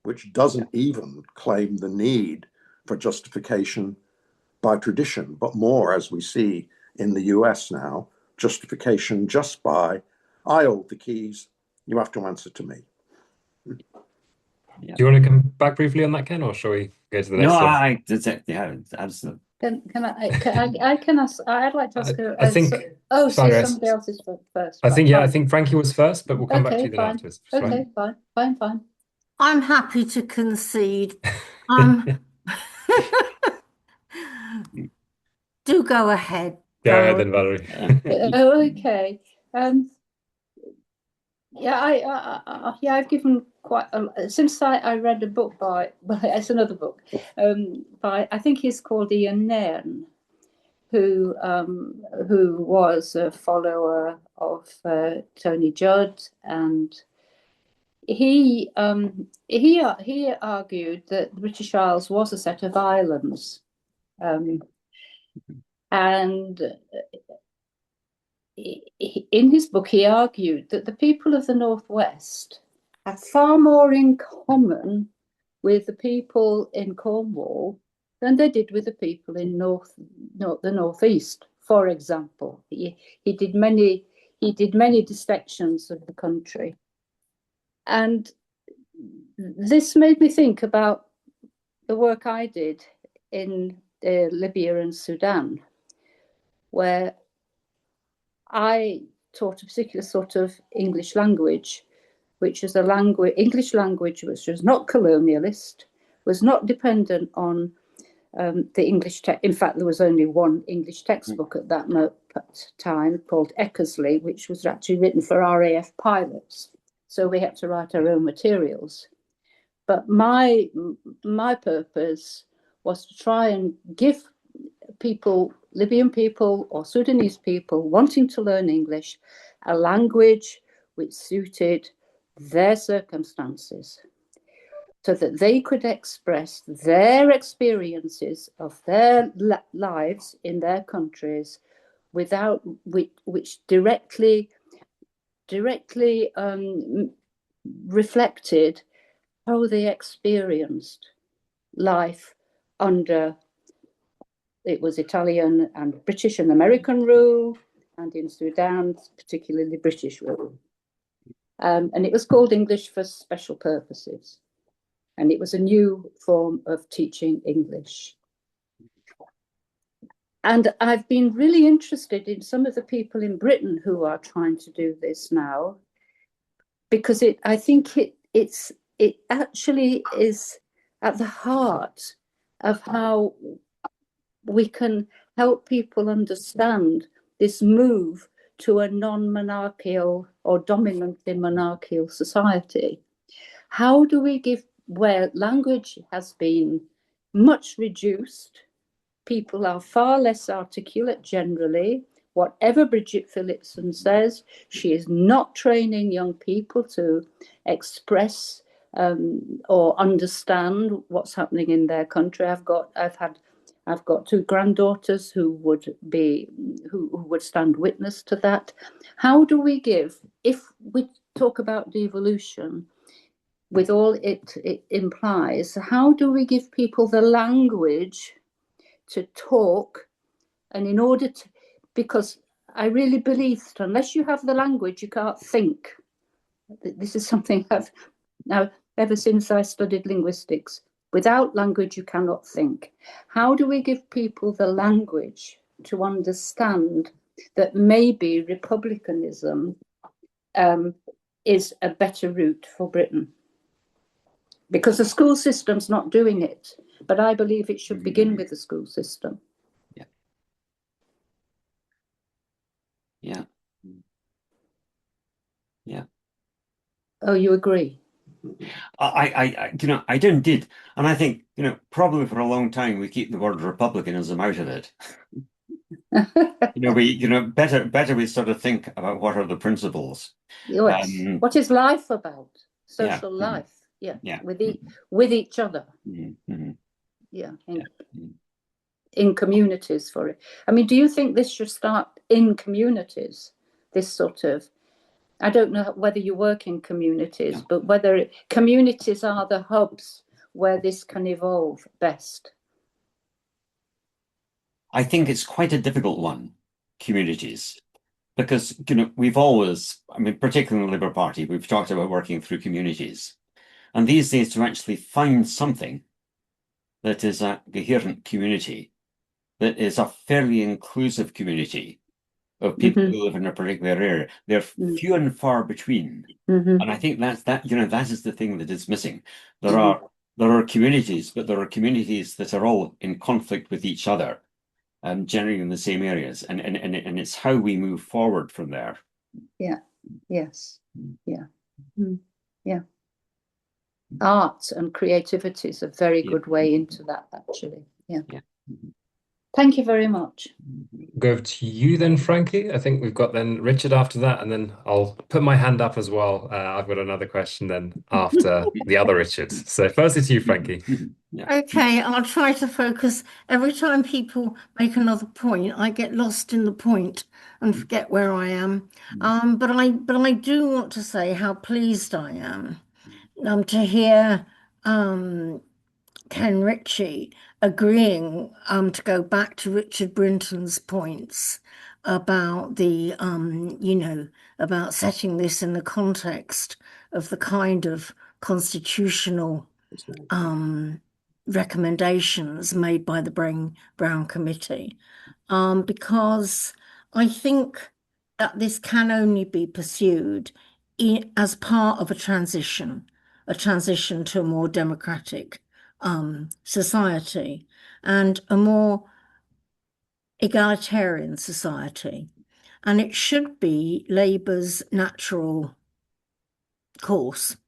which doesn't even claim the need for justification by tradition, but more, as we see in the US now, justification just by, I hold the keys, you have to answer to me. Do you want to come back briefly on that, Ken, or shall we go to the next one? Yeah, absolutely. I can ask. I'd like to ask her. I think. So somebody else is first. I think Frankie was first, but we'll come back to you then afterwards. Okay, fine. I'm happy to concede. Do go ahead, Go ahead Donald. then, Valerie. Okay. Yeah, I've given quite since I read a book by, well, it's another book by, I think he's called Ian Nairn, who was a follower of Tony Judd, and he argued that the British Isles was a set of islands, and in his book he argued that the people of the Northwest had far more in common with the people in Cornwall than they did with the people in the Northeast. For example, he did many dissections of the country, and this made me think about the work I did in Libya and Sudan, where I taught a particular sort of English language, which is English language which was not colonialist, was not dependent on the English text. In fact, there was only one English textbook at that time called Eckersley, which was actually written for RAF pilots. So we had to write our own materials. But my purpose was to try and give people, Libyan people or Sudanese people wanting to learn English, a language which suited their circumstances, so that they could express their experiences of their lives in their countries without which directly reflected how they experienced life under, it was Italian and British and American rule, and in Sudan, particularly British rule. And it was called English for Special Purposes. And it was a new form of teaching English. And I've been really interested in some of the people in Britain who are trying to do this now, because I think it actually is at the heart of how we can help people understand this move to a non-monarchical or dominantly monarchical society. How do we give, where language has been much reduced, people are far less articulate generally. Whatever Bridget Phillipson says, she is not training young people to express or understand what's happening in their country. I've got two granddaughters who would stand witness to that. How do we give, if we talk about devolution, with all it implies, how do we give people the language to talk? And in order to, because I really believe that unless you have the language, you can't think. This is something I've now, ever since I studied linguistics, without language, you cannot think. How do we give people the language to understand that maybe republicanism is a better route for Britain? Because the school system's not doing it, but I believe it should begin with the school system. Yeah. Yeah. Yeah. Oh, you agree? I did. And I think, probably for a long time we keep the word republicanism out of it. Better we sort of think about what are the principles. Yes. What is life about? Social Yeah. life. Yeah. Yeah. With each other. Mm-hmm. Yeah. In communities for it. I mean, do you think this should start in communities? This sort of, I don't know whether you work in communities, but whether communities are the hubs where this can evolve best. I think it's quite a difficult one, communities, because, we've always, particularly in the Labour Party, we've talked about working through communities. And these days, to actually find something that is a coherent community, that is a fairly inclusive community of people who live in a particular area, they're few and far between. And I think that is the thing that is missing. There there are communities, but there are communities that are all in conflict with each other, generally in the same areas, and it's how we move forward from there. Yeah. Yes. Yeah. Yeah. Art and creativity is a very good way into that, actually. Yeah. Thank you very much. Go over to you then, Frankie. I think we've got then Richard after that, and then I'll put my hand up as well. I've got another question then after the other Richard. So firstly to you, Frankie. Okay, I'll try to focus. Every time people make another point, I get lost in the point and forget where I am. But I do want to say how pleased I am to hear Ken Ritchie agreeing to go back to Richard Brinton's points about the about setting this in the context of the kind of constitutional recommendations made by the Brown Committee, because I think that this can only be pursued as part of a transition to a more democratic society and a more egalitarian society. And it should be Labour's natural course.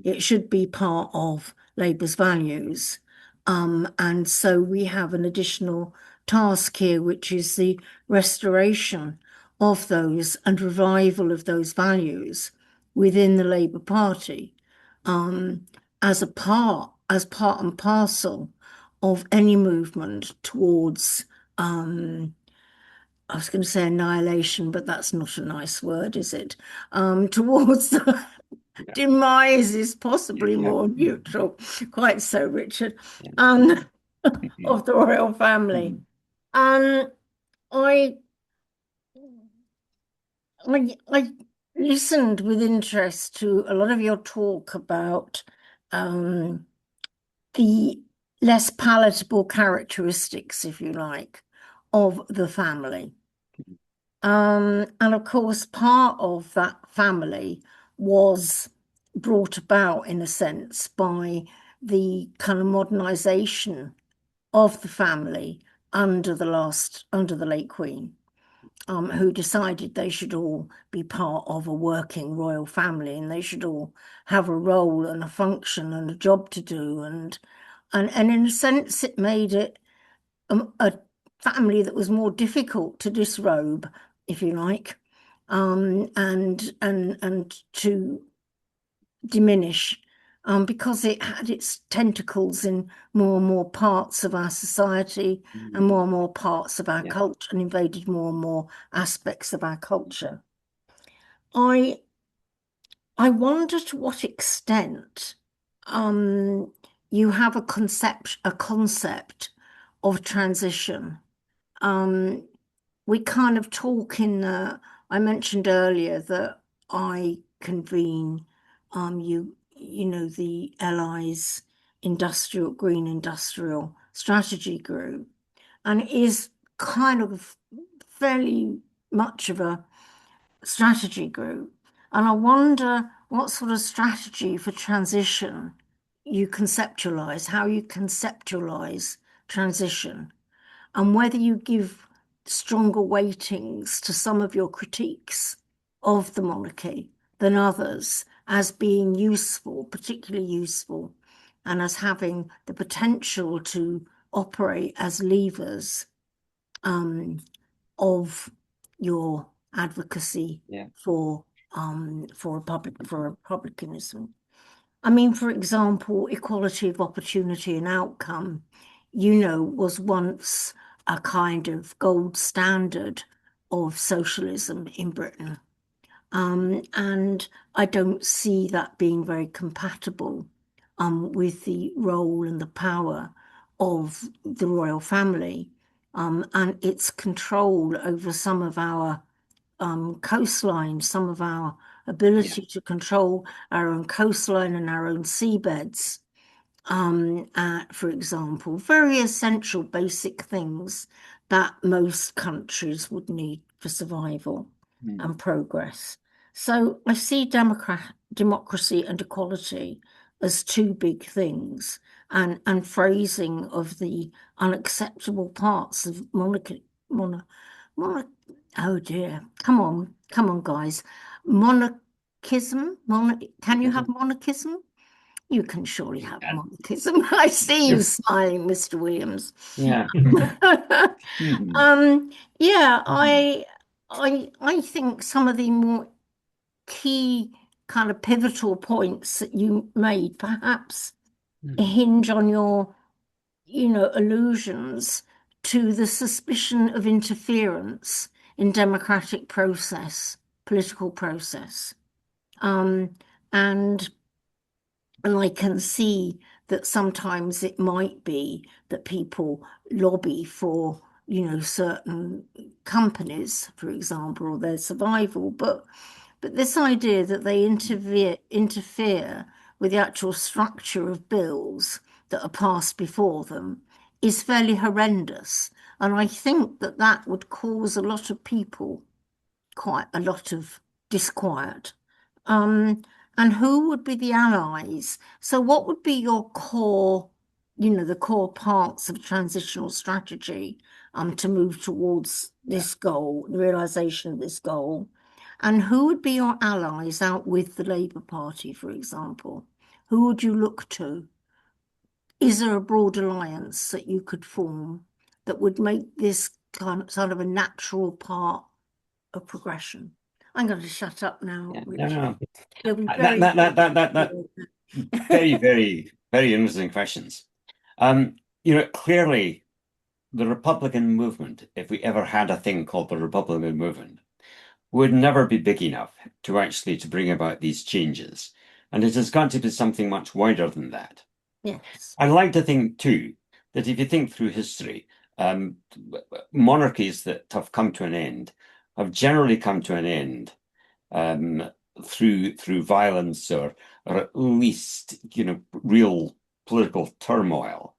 It should be part of Labour's values. And so we have an additional task here, which is the restoration of those and revival of those values within the Labour Party, as part and parcel of any movement towards, I was going to say annihilation, but that's not a nice word, is it? Towards the demise is possibly more neutral. Quite so, Richard. Of the royal family. I listened with interest to a lot of your talk about the less palatable characteristics, if you like, of the family. And of course, part of that family was brought about, in a sense, by the kind of modernization of the family under the late Queen, who decided they should all be part of a working royal family and they should all have a role and a function and a job to do. And in a sense, it made it a family that was more difficult to disrobe, if you like, and to diminish, because it had its tentacles in more and more parts of our society and more parts of our culture, and invaded more and more aspects of our culture. I wonder to what extent you have a concept of transition. We kind of talk I mentioned earlier that I convene the Allies Green Industrial Strategy Group, and it is kind of fairly much of a strategy group. And I wonder what sort of strategy for transition you conceptualize, how you conceptualize transition, and whether you give stronger weightings to some of your critiques of the monarchy than others as being useful, particularly useful, and as having the potential to operate as levers of your advocacy for republicanism. I mean, for example, equality of opportunity and outcome, was once a kind of gold standard of socialism in Britain. And I don't see that being very compatible with the role and the power of the royal family, and its control over some of our coastline, some of our ability to control our own coastline and our own seabeds. For example, very essential basic things that most countries would need for survival and progress. So I see democracy and equality as two big things, and phrasing of the unacceptable parts of oh dear, come on, guys. Monarchism? Can you have monarchism? You can surely have monarchism. I see you smiling, Mr. Williams. Yeah. Yeah, I think some of the more key kind of pivotal points that you made perhaps hinge on your, allusions to the suspicion of interference in democratic process, political process. And I can see that sometimes it might be that people lobby for, certain companies, for example, or their survival, but this idea that they interfere with the actual structure of bills that are passed before them is fairly horrendous. And I think that that would cause a lot of people quite a lot of disquiet. And who would be the allies? So what would be your core, the core parts of transitional strategy to move towards this goal, the realization of this goal? And who would be your allies out with the Labour Party, for example? Who would you look to? Is there a broad alliance that you could form that would make this sort of a natural part of progression? I'm going to shut up now, Richie. No. You'll be Very, very, very interesting questions. Clearly, the Republican movement, if we ever had a thing called the Republican movement, would never be big enough to bring about these changes. And it has got to be something much wider than that. Yes. I'd like to think, too, that if you think through history, monarchies that have come to an end have generally come to an end through violence or at least, real political turmoil.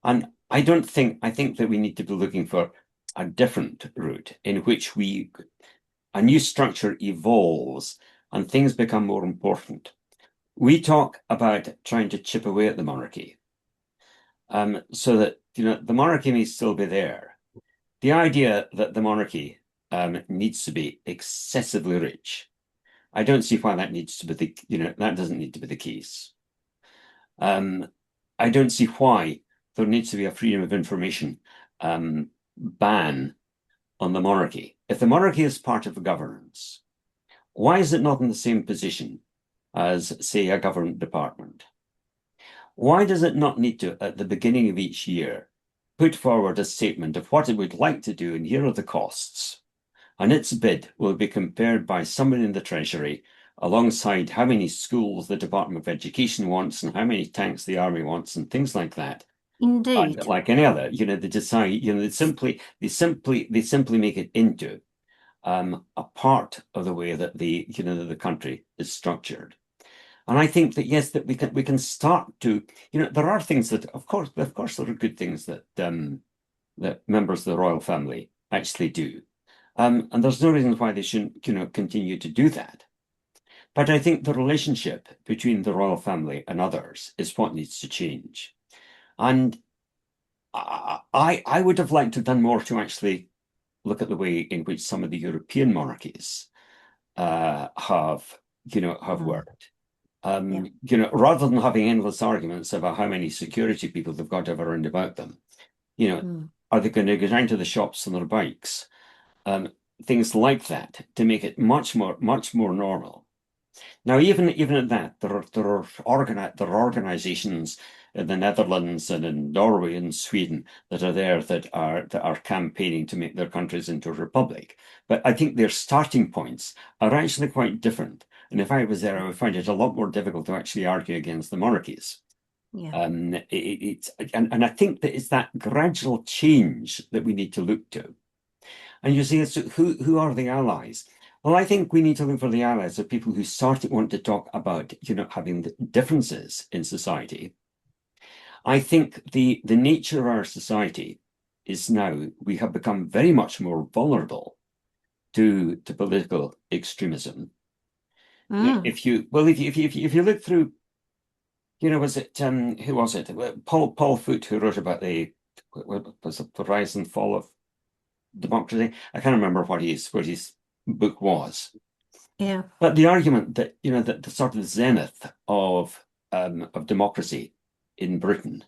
And I think that we need to be looking for a different route in which a new structure evolves and things become more important. We talk about trying to chip away at the monarchy so that, the monarchy may still be there. The idea that the monarchy needs to be excessively rich, I don't see why that needs to be that doesn't need to be the case. I don't see why there needs to be a freedom of information ban on the monarchy. If the monarchy is part of the governance, why is it not in the same position as, say, a government department? Why does it not need to, at the beginning of each year, put forward a statement of what it would like to do and here are the costs? And its bid will be compared by someone in the Treasury alongside how many schools the Department of Education wants and how many tanks the Army wants and things like that. Indeed. Like any other, they decide, they simply make it into a part of the way that the country is structured. And I think that, yes, that we can start to, there are things that, of course, there are good things that that members of the royal family actually do. And there's no reason why they shouldn't, continue to do that. But I think the relationship between the royal family and others is what needs to change. And I would have liked to have done more to actually look at the way in which some of the European monarchies have worked. Rather than having endless arguments about how many security people they've got around about them, are they going to go down to the shops on their bikes? Things like that to make it much more normal. Now, even at that, there are organizations in the Netherlands and in Norway and Sweden that are there that are campaigning to make their countries into a republic. But I think their starting points are actually quite different. And if I was there, I would find it a lot more difficult to actually argue against the monarchies. Yeah. And I think that it's that gradual change that we need to look to. And you see, who are the allies? Well, I think we need to look for the allies of people who want to talk about, having differences in society. I think the nature of our society is now we have become very much more vulnerable to political extremism. If you look through, was it who was it? Paul Foote, who wrote about was it the rise and fall of democracy? I can't remember what his book was. Yeah. But the argument that that the sort of zenith of democracy in Britain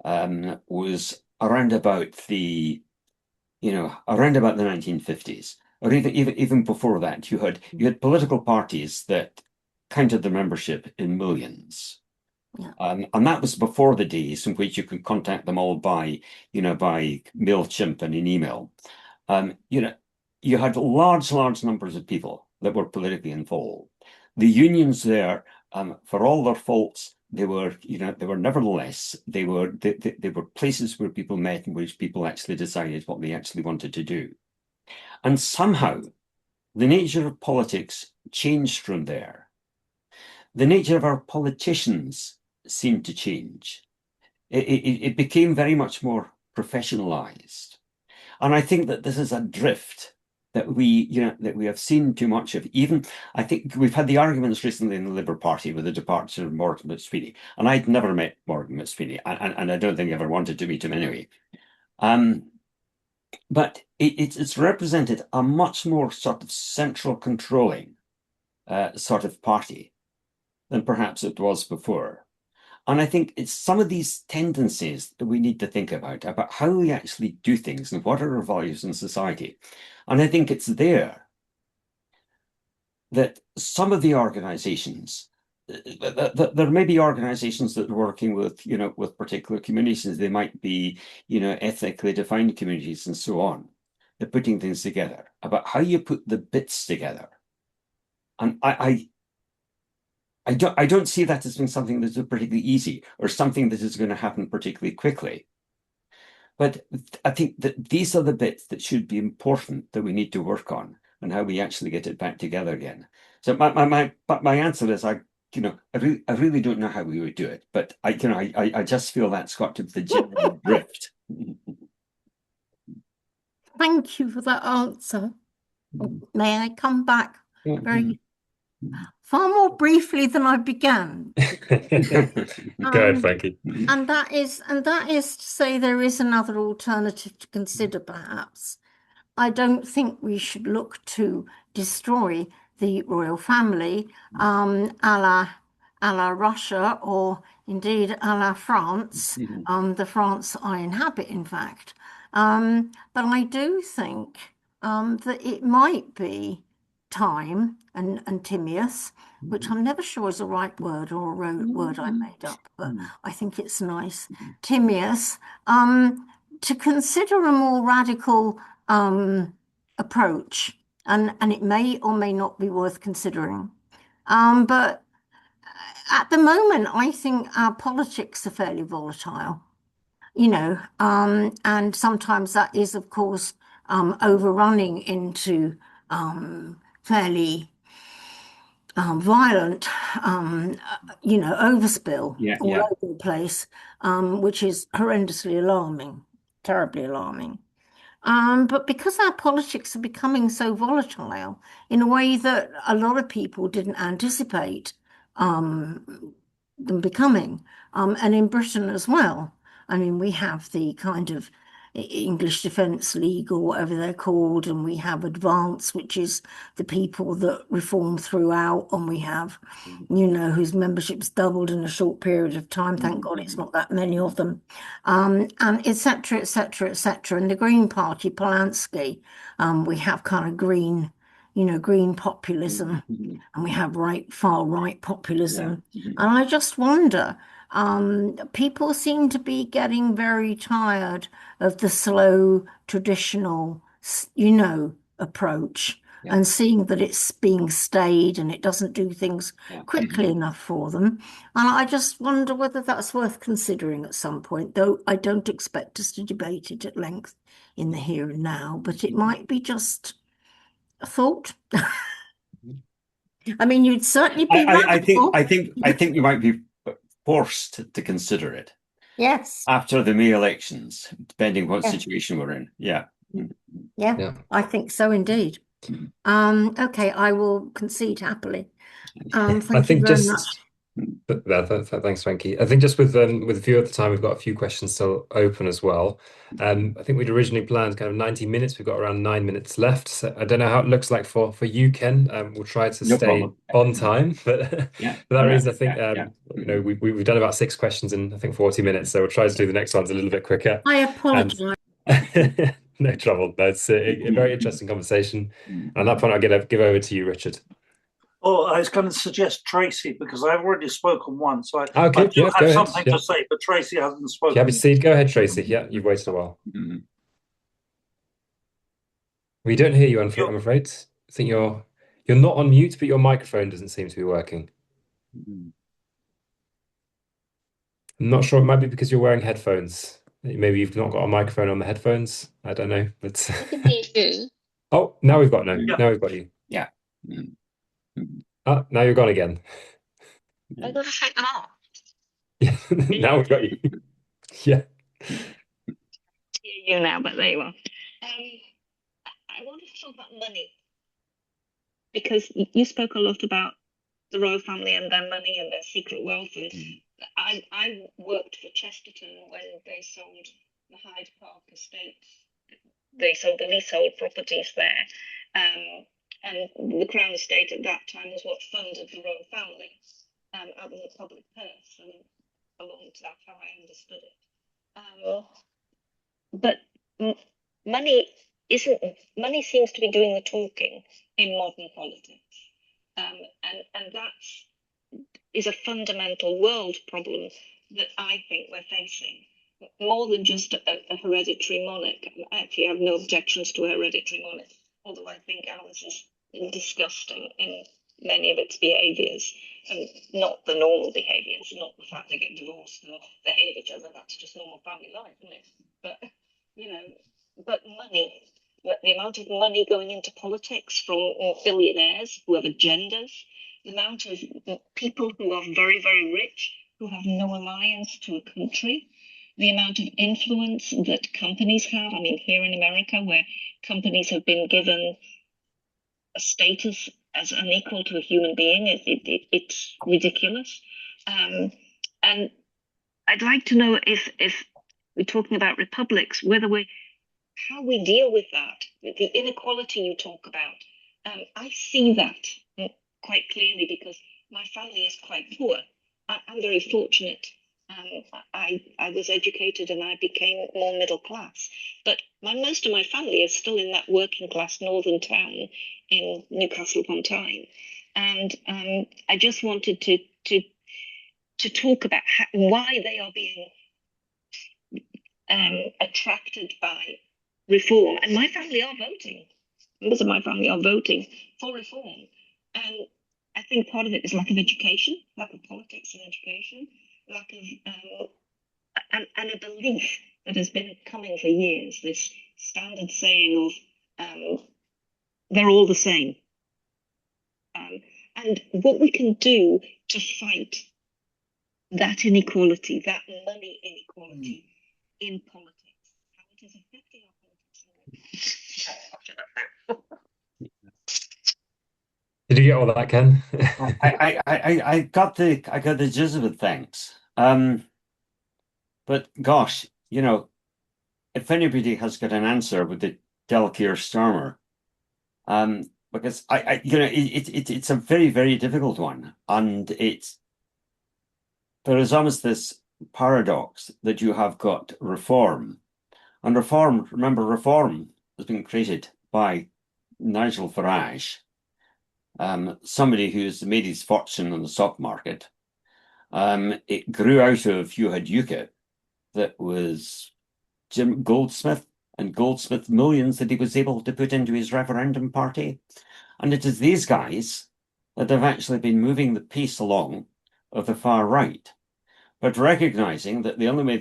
was around about the 1950s, or even before that. You had political parties that counted their membership in millions. Yeah. And that was before the days in which you could contact them all by MailChimp and an email. You had large numbers of people that were politically involved. The unions there, for all their faults, they were nevertheless, they were places where people met in which people actually decided what they actually wanted to do. And somehow the nature of politics changed from there. The nature of our politicians seemed to change. It became very much more professionalized. And I think that this is a drift that we have seen too much of. Even I think we've had the arguments recently in the Labour Party with the departure of Morgan McSweeney, and I'd never met Morgan McSweeney, and I don't think I ever wanted to meet him anyway. But it's represented a much more sort of central controlling sort of party than perhaps it was before. And I think it's some of these tendencies that we need to think about how we actually do things and what are our values in society. And I think it's there that some of the organizations, there may be organizations that are working with particular communities. They might be, ethnically defined communities and so on. They're putting things together about how you put the bits together. And I don't see that as being something that's particularly easy or something that is going to happen particularly quickly. But I think that these are the bits that should be important that we need to work on and how we actually get it back together again. So my answer is I really don't know how we would do it, but I just feel that's got to be the general drift. Thank you for that answer. May I come back very far more briefly than I began? Go ahead, Frankie. And that is to say there is another alternative to consider, perhaps. I don't think we should look to destroy the royal family, a la Russia, or indeed a la France, the France I inhabit, in fact. But I do think that it might be time and Timaeus, which I'm never sure is a right word or a word I made up, but I think it's nice. Timaeus, to consider a more radical approach, and it may or may not be worth considering. But at the moment, I think our politics are fairly volatile, and sometimes that is, of course, overrunning into fairly violent, overspill all over the place, which is horrendously alarming, terribly alarming. But because our politics are becoming so volatile in a way that a lot of people didn't anticipate them becoming, and in Britain as well. I mean, we have the kind of English Defence League or whatever they're called, and we have Advance, which is the people that reform throughout, and we have, whose membership's doubled in a short period of time. Thank God it's not that many of them, and et cetera, et cetera, et cetera. And the Green Party, Polanski, we have kind of green populism, and we have far right populism. And I just wonder, people seem to be getting very tired of the slow, traditional, approach, and seeing that it's being stayed and it doesn't do things quickly enough for them. And I just wonder whether that's worth considering at some point, though I don't expect us to debate it at length in the here and now, but it might be just a thought. I mean, you'd certainly be radical. I think we might be forced to consider it. Yes. After the May elections, depending what situation we're in. Yeah, I think so indeed. Okay, I will concede happily. Thank you very much. Thanks, Frankie. I think just with a few at the time, we've got a few questions still open as well. I think we'd originally planned kind of 90 minutes. We've got around 9 minutes left. So I don't know how it looks like for you, Ken. We'll try to No stay problem. on time, but Yeah. for that Yeah. reason, I think Yeah. you know we've done about 6 questions in I think 40 minutes. So we'll try to do the next ones a little bit quicker. I And apologize. no trouble. That's a very interesting conversation. And at that point, I'll give over to you, Richard. Oh, I was going to suggest Tracy because I've already spoken once, so I Okay, do yeah, have go ahead. something Yeah. to say, but Tracy hasn't If you have spoken. a seat, go ahead, Tracy. Yeah, you've waited a while. We don't hear you, I'm afraid. I think you're not on mute, but your microphone doesn't seem to be working. I'm not sure. It might be because you're wearing headphones. Maybe you've not got a microphone on the headphones. I don't know. But I can hear you. oh, now we've got Yeah. now we've got you. Yeah. Ah, now you're gone again. I gotta take them off. Yeah, now we've got you. Yeah. Hear you now, but there you are. I wanted to talk about money because you spoke a lot about the royal family and their money and their secret wealth. And I worked for Chesterton when they sold the Hyde Park estate. They sold the leasehold properties there. And the Crown Estate at that time was what funded the royal family out of the public purse. And along to that's how I understood it. But money seems to be doing the talking in modern politics, and that is a fundamental world problem that I think we're facing. More than just a hereditary monarch. I actually have no objections to a hereditary monarch, although I think ours is disgusting in many of its behaviours, and not the normal behaviours, not the fact they get divorced or they hate each other. That's just normal family life, isn't it? But but money, the amount of money going into politics from billionaires who have agendas, the amount of people who are very, very rich who have no alliance to a country, the amount of influence that companies have. I mean, here in America, where companies have been given a status as unequal to a human being, it's ridiculous. And I'd like to know if we're talking about republics, how we deal with that, the inequality you talk about. I see that quite clearly because my family is quite poor. I'm very fortunate. I was educated and I became more middle class, but most of my family is still in that working class northern town in Newcastle upon Tyne, and I just wanted to talk about why they are being attracted by reform. And my family are voting. Members of my family are voting for reform. And I think part of it is lack of education, lack of politics and education, lack of and a belief that has been coming for years. This standard saying of they're all the same. And what we can do to fight that inequality, that money inequality in politics, how it is affecting our politics. Did you get all that, Ken? I got the gist of it, thanks. But gosh, if anybody has got an answer with the Delkeer Stormer, because it's a very, very difficult one, and there is almost this paradox that you have got reform, and remember, reform has been created by Nigel Farage, somebody who's made his fortune on the stock market. It grew out of, you had UKIP, that was Jim Goldsmith and Goldsmith millions that he was able to put into his referendum party. And it is these guys that have actually been moving the piece along of the far right, but recognizing that the only way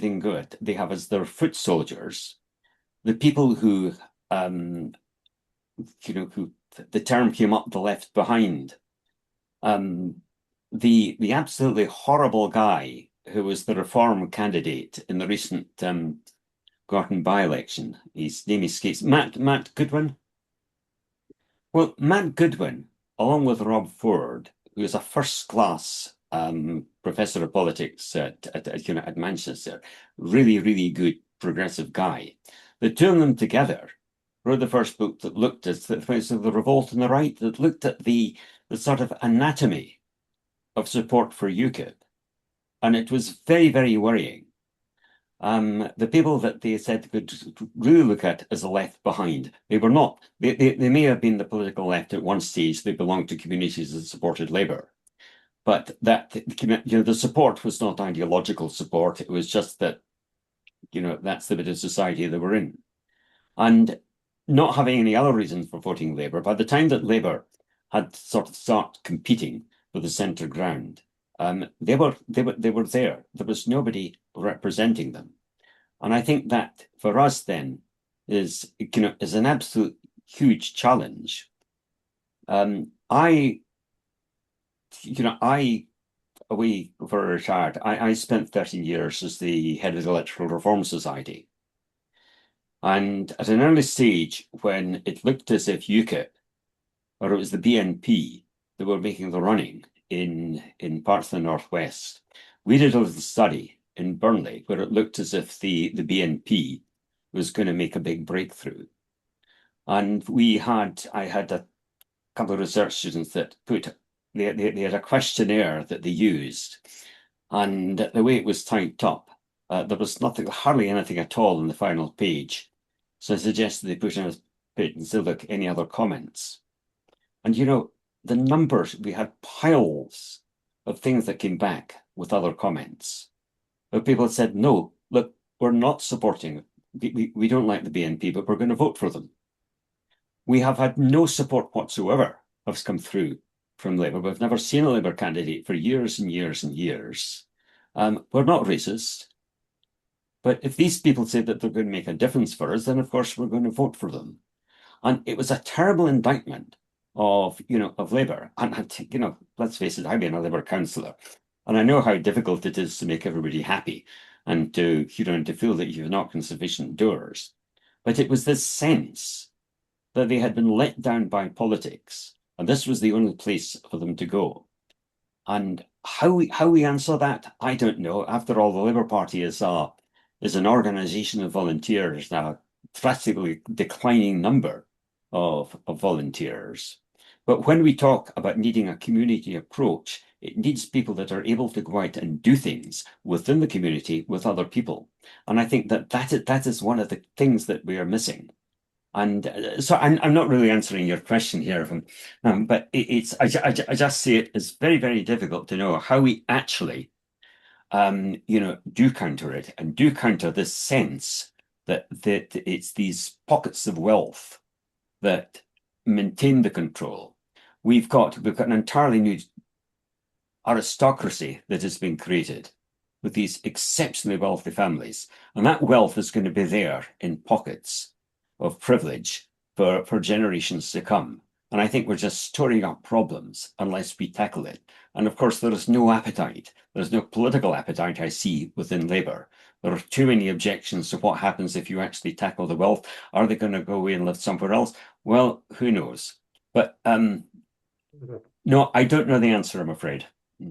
they have is their foot soldiers, the people who, who the term came up the left behind. The absolutely horrible guy who was the Reform candidate in the recent Gorton by-election, his name escapes, Matt Goodwin. Well, Matt Goodwin, along with Rob Ford, who is a first-class professor of politics at Manchester, really, really good progressive guy. The two of them together wrote the first book that looked at the revolt on the right, that looked at the sort of anatomy of support for UKIP. And it was very, very worrying. The people that they said could really look at as the left behind, they were not. They may have been the political left at one stage. They belonged to communities that supported Labour. But that, the support was not ideological support. It was just that, that's the bit of society that we're in. And not having any other reason for voting Labour, by the time that Labour had sort of started competing for the centre ground, they were there. There was nobody representing them. And I think that for us then is an absolute huge challenge. Away for retired, I spent 13 years as the head of the Electoral Reform Society. And at an early stage, when it looked as if UKIP, or it was the BNP, that were making the running in parts of the Northwest, we did a little study in Burnley where it looked as if the BNP was going to make a big breakthrough. And I had a couple of research students that they had a questionnaire that they used, and the way it was typed up, there was hardly anything at all in the final page. So I suggested they put in a bit and say, look, any other comments? And the numbers, we had piles of things that came back with other comments. But people said, no, look, we're not supporting, we don't like the BNP, but we're going to vote for them. We have had no support whatsoever has come through from Labour. We've never seen a Labour candidate for years and years and years. We're not racist. But if these people say that they're going to make a difference for us, then of course we're going to vote for them. And it was a terrible indictment of Labour. And let's face it, I've been a Labour councillor, and I know how difficult it is to make everybody happy and to feel that you've knocked on sufficient doors. But it was this sense that they had been let down by politics, and this was the only place for them to go. And how we answer that, I don't know. After all, the Labour Party is an organisation of volunteers now, drastically declining number of volunteers. But when we talk about needing a community approach, it needs people that are able to go out and do things within the community with other people. And I think that is one of the things that we are missing. And so I'm not really answering your question here, but I just see it as very, very difficult to know how we actually, do counter it and do counter this sense that it's these pockets of wealth that maintain the control. We've got an entirely new aristocracy that has been created with these exceptionally wealthy families, and that wealth is going to be there in pockets of privilege for generations to come. And I think we're just storing up problems unless we tackle it. And of course, there is no appetite. There's no political appetite I see within Labour. There are too many objections to what happens if you actually tackle the wealth. Are they going to go away and live somewhere else? Well, who knows? But no, I don't know the answer, I'm afraid. I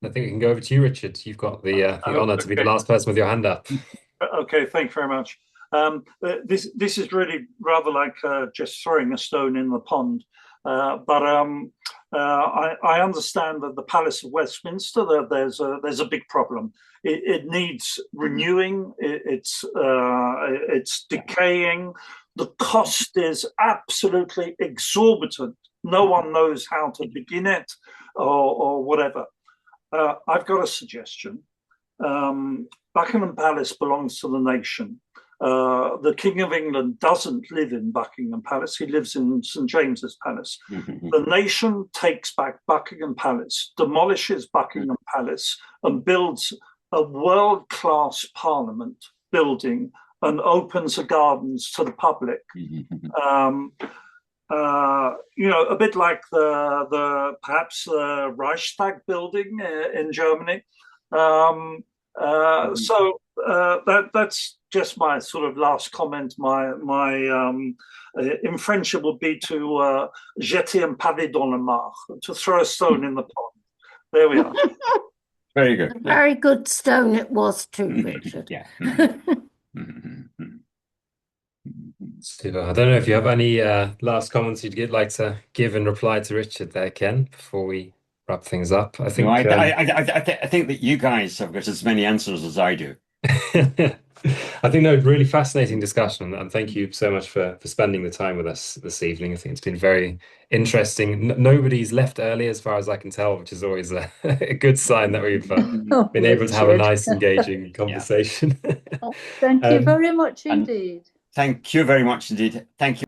think we can go over to you, Richard. You've got the honour to be the last person with your hand up. Okay, thank you very much. This is really rather like just throwing a stone in the pond. But I understand that the Palace of Westminster, there's a big problem. It needs renewing. It's decaying. The cost is absolutely exorbitant. No one knows how to begin it or whatever. I've got a suggestion. Buckingham Palace belongs to the nation. The King of England doesn't live in Buckingham Palace. He lives in St. James's Palace. The nation takes back Buckingham Palace, demolishes Buckingham Palace, and builds a world-class parliament building and opens the gardens to the public. A bit like perhaps the Reichstag building in Germany. That's just my sort of last comment. In French it would be to jeter un pavé dans la mare, to throw a stone in the pond. There we are. Very good. A very good stone it was too, Richard. Yeah. Super. I don't know if you have any last comments you'd like to give in reply to Richard there, Ken, before we wrap things up. I think I think that you guys have got as many answers as I do. I think no, really fascinating discussion, and thank you so much for spending the time with us this evening. I think it's been very interesting. Nobody's left early, as far as I can tell, which is always a good sign that we've been able to have a nice, engaging conversation. Thank you very much indeed. Thank you very much indeed. Thank you.